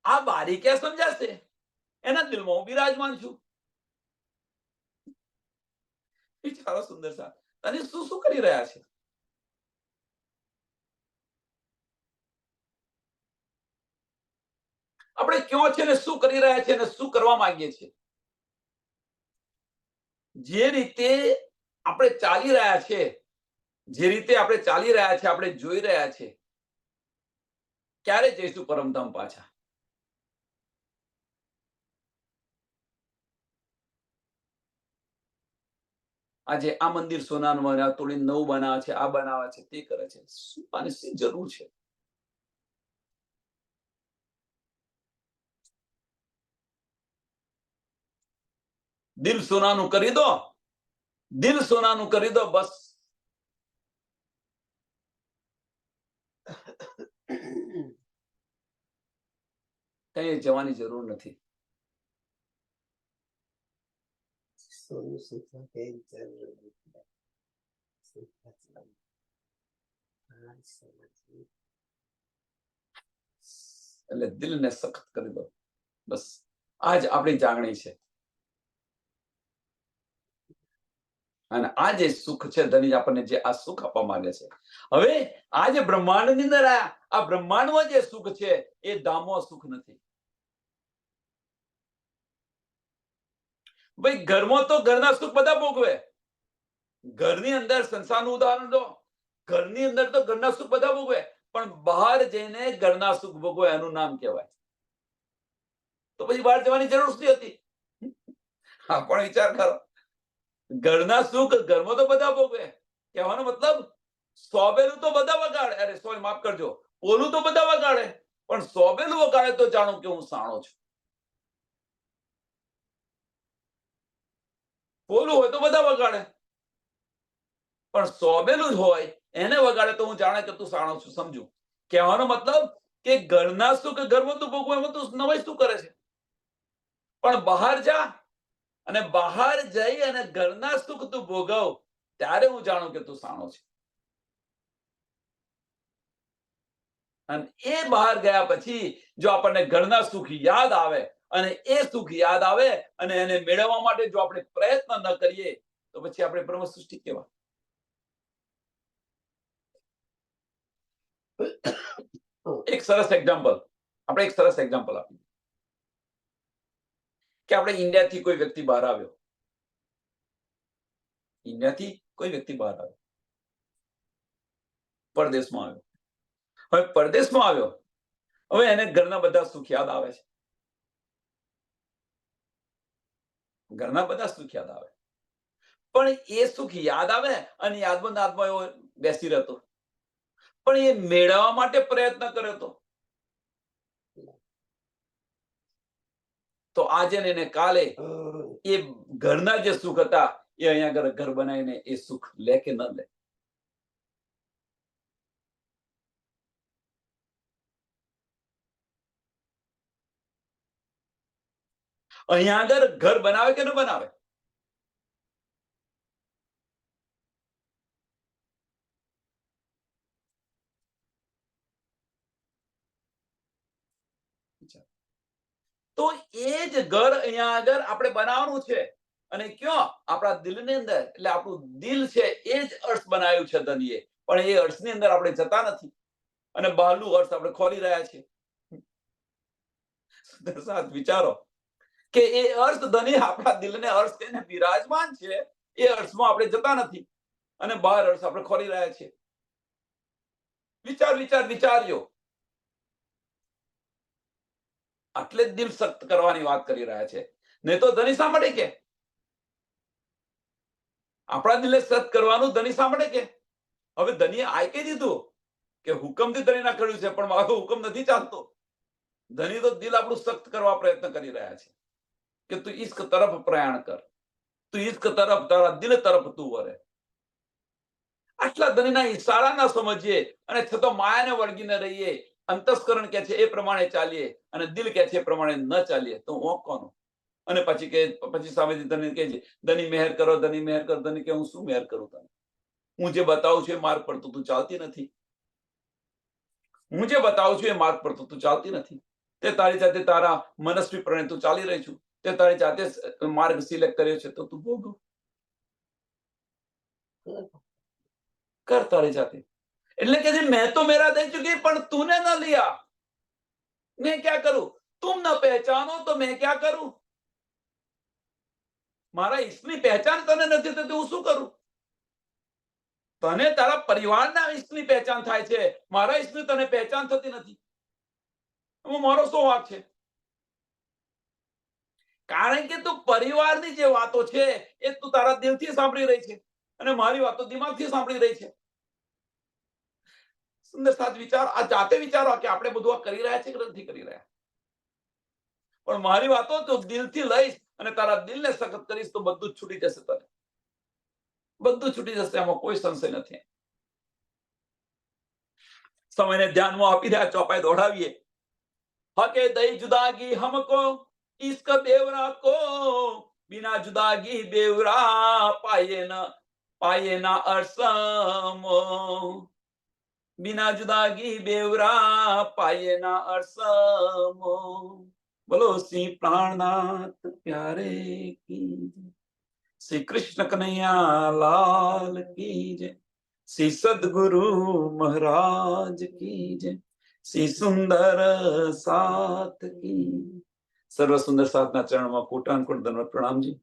આ બારીકિયા સમજાશે, એના દિલમાં હું બિરાજમાન છું. વિચારો સુંદર સાહેબ, તને શું શું કરી રહ્યા છે? આપણે ક્યાં છે ને શું કરી રહ્યા છે ને શું કરવા માંગીએ છીએ? જે રીતે આપણે ચાલી રહ્યા છે, જે રીતે આપણે ચાલી રહ્યા છે, આપણે જોઈ રહ્યા છે, ક્યારે જઈશું પરમધામ પાછા? આજે આ મંદિર સોનાનું બનાવે, તોડી નવું બનાવે છે, આ બનાવે છે, તે કરે છે. શું આની શી જરૂર છે? દિલ સોનાનું કરી દો, દિલ સોનાનું કરી દો, બસ. કઈ જવાની જરૂર નથી. એટલે દિલને સખત કરી દો, બસ. આજ આપણી જાગણી છે. અને આ જે સુખ છે, ધની આપણને જે આ સુખ આપવા માંગે છે. હવે આ જે બ્રહ્માંડની અંદર આ બ્રહ્માંડમાં જે સુખ છે એ ધામો સુખ નથી. ભાઈ ઘરમાં તો ઘરના સુખ બધા ભોગવે. ઘરની અંદર સંસારનું ઉદાહરણ દો, ઘરની અંદર તો ઘરના સુખ બધા ભોગવે, પણ બહાર જઈને ઘરના સુખ ભોગવે એનું નામ કહેવાય. તો પછી બહાર જવાની જરૂર નથી હતી. હા, પણ વિચાર કરો, ઘરના સુખ ઘરમાં તો બધા ભોગવે. કહેવાનો મતલબ સોબેલું તો બધા વગાડે, અરે સોરી માફ કરજો, ઓલું તો બધા વગાડે, પણ સોબેલું વગાડે તો જાણો કે હું સાણો છું. ઓલું હોય તો બધા વગાડે, પણ સોબેલું જ હોય એને વગાડે તો હું જાણે કે તું સાણો છું, સમજુ. કહેવાનો મતલબ કે ઘરના સુખ ઘરમાં તું ભોગવે, એમાં તું નવાઈ શું કરે છે? પણ બહાર જા અને બહાર જઈ અને ઘરના સુખ તું ભોગવ, ત્યારે હું જાણું કે તું સાણો છે. અને એ બહાર ગયા પછી જો આપણને ઘરના સુખ યાદ આવે અને એ સુખ યાદ આવે અને એને મેળવવા માટે જો આપણે પ્રયત્ન ન કરીએ તો પછી આપણે બ્રહ્મ સૃષ્ટિ કેવા? એક સરસ એક્ઝામ્પલ આપીએ કે આપણે ઇન્ડિયાથી કોઈ વ્યક્તિ બહાર આવ્યો, પરદેશમાં આવ્યો. હવે પરદેશમાં આવ્યો, હવે એને ઘરના બધા સુખ યાદ આવે છે, ઘરના બધા સુખ યાદ આવે, પણ એ સુખ યાદ આવે અને યાદમાં એવો બેસી રહેતો, પણ એ મેળવવા માટે પ્રયત્ન કર્યો તો આજે ને કાલે એ ઘરના જે સુખ હતા એ અહીંયા ઘર બનાવીને એ સુખ લે કે ન લે? અહીંયા આગળ ઘર બનાવે કે ન બનાવે? તો એ જ ઘર અહીંયા આગળ આપણે બનાવવાનું છે. અને ક્યાં? આપણા દિલની અંદર. એટલે આપણું દિલ છે એ જ અર્થ બનાવ્યું છે ધનીએ, પણ એ અર્થની અંદર આપણે જતા નથી અને બહારનું અર્થ આપણે ખોલી રહ્યા છીએ. વિચારો કે એ અર્થ ધની આપણા દિલને અર્થ થઈને બિરાજમાન છે, એ અર્થમાં આપણે જતા નથી અને બહાર અર્થ આપણે ખોલી રહ્યા છીએ. વિચાર્યો. આટલે જ દિલ સખ્ત કરવાની વાત કરી રહ્યા છે. નહીં તો ધની શા માટે કે આપણા દિલે સખ્ત કરવાનું ધની શા માટે કે હવે ધનીએ આઈ કહી દીધું કે હુકમથી ધણીના કર્યું છે, પણ મારો હુકમ નથી ચાલતો. ધની તો દિલ આપણું સખ્ત કરવા પ્રયત્ન કરી રહ્યા છે કે તું ઈશ્ક તરફ પ્રયાણ કર, તું ઈશ્ક તરફ, તારા દિલ તરફ તું વરે. આટલા ધનીના ઈશારા ના સમજીએ અને છતાં માયાને વળગીને રહીએ. અંતસ્કરણ કે છે એ પ્રમાણે ચાલીએ અને દિલ કે છે એ પ્રમાણે ન ચાલીએ તો હું કોનો? અને પછી સામેથી ધની કહે છે, ધની મહેર કરો, ધની મહેર કરો. ધની કે હું શું મહેર કરું તને? હું જે બતાવું છું એ માર્ગ પર તો તું ચાલતી નથી. હું જે બતાવું છું એ માર્ગ પર તો તું ચાલતી નથી. તે તારી સાથે તારા મનસ્વી પ્રણે તું ચાલી રહી છું. તે તારી જાતે માર્ગ સિલેક્ટ કર્યો છે તો તું ભોગવ કર તારી જાતે. એટલે કે મેં તો મેરા દે ચુકી પણ તूने न लिया, मैं क्या करूं? तुम न पहचानो तो मैं क्या करूं? મારા ઈશ્કની પહેચાન તને નથી થતી, હું શું કરું? તને તારા પરિવારના ઈશ્કની પહેચાન થાય છે, મારા ઈશ્કની તને પહેચાન થતી નથી. મારો શું વાંક છે? કારણ કે તું પરિવારની જે વાતો છે એ તું તારા દિલથી સાંભળી રહી છે અને મારી વાતો દિમાગથી સાંભળી રહી છે. સુંદર સાથ વિચારો, આ જાતે વિચારો કે આપણે બધું આ કરી રહ્યા છે કે નથી કરી રહ્યા. પણ મારી વાતો તું દિલથી લઈશ અને તારા દિલને સખત કરીશ તો બધું જ છૂટી જશે. તને બધું છૂટી જશે, આમાં કોઈ સંશય નથી. સમયને ધ્યાનમાં આપી રહ્યા ચોપાઈ દોડાવીએ. હકે દઈ જુદાગી હમકો ઇશ્ક બેવરા કો, बिना जुदागी बेवरा पाए ना अरसमो, बिना जुदागी बेवरा पाए ना अरसमो. बोलो श्री प्राणनाथ प्यारे की, श्री कृष्ण कन्हैया लाल की जय, श्री सदगुरु महाराज की जय, श्री सुंदर साथ की. સર્વ સુંદર સાથના ચરણમાં કોટાનકોટ ધન્યવાદ પ્રણામજી.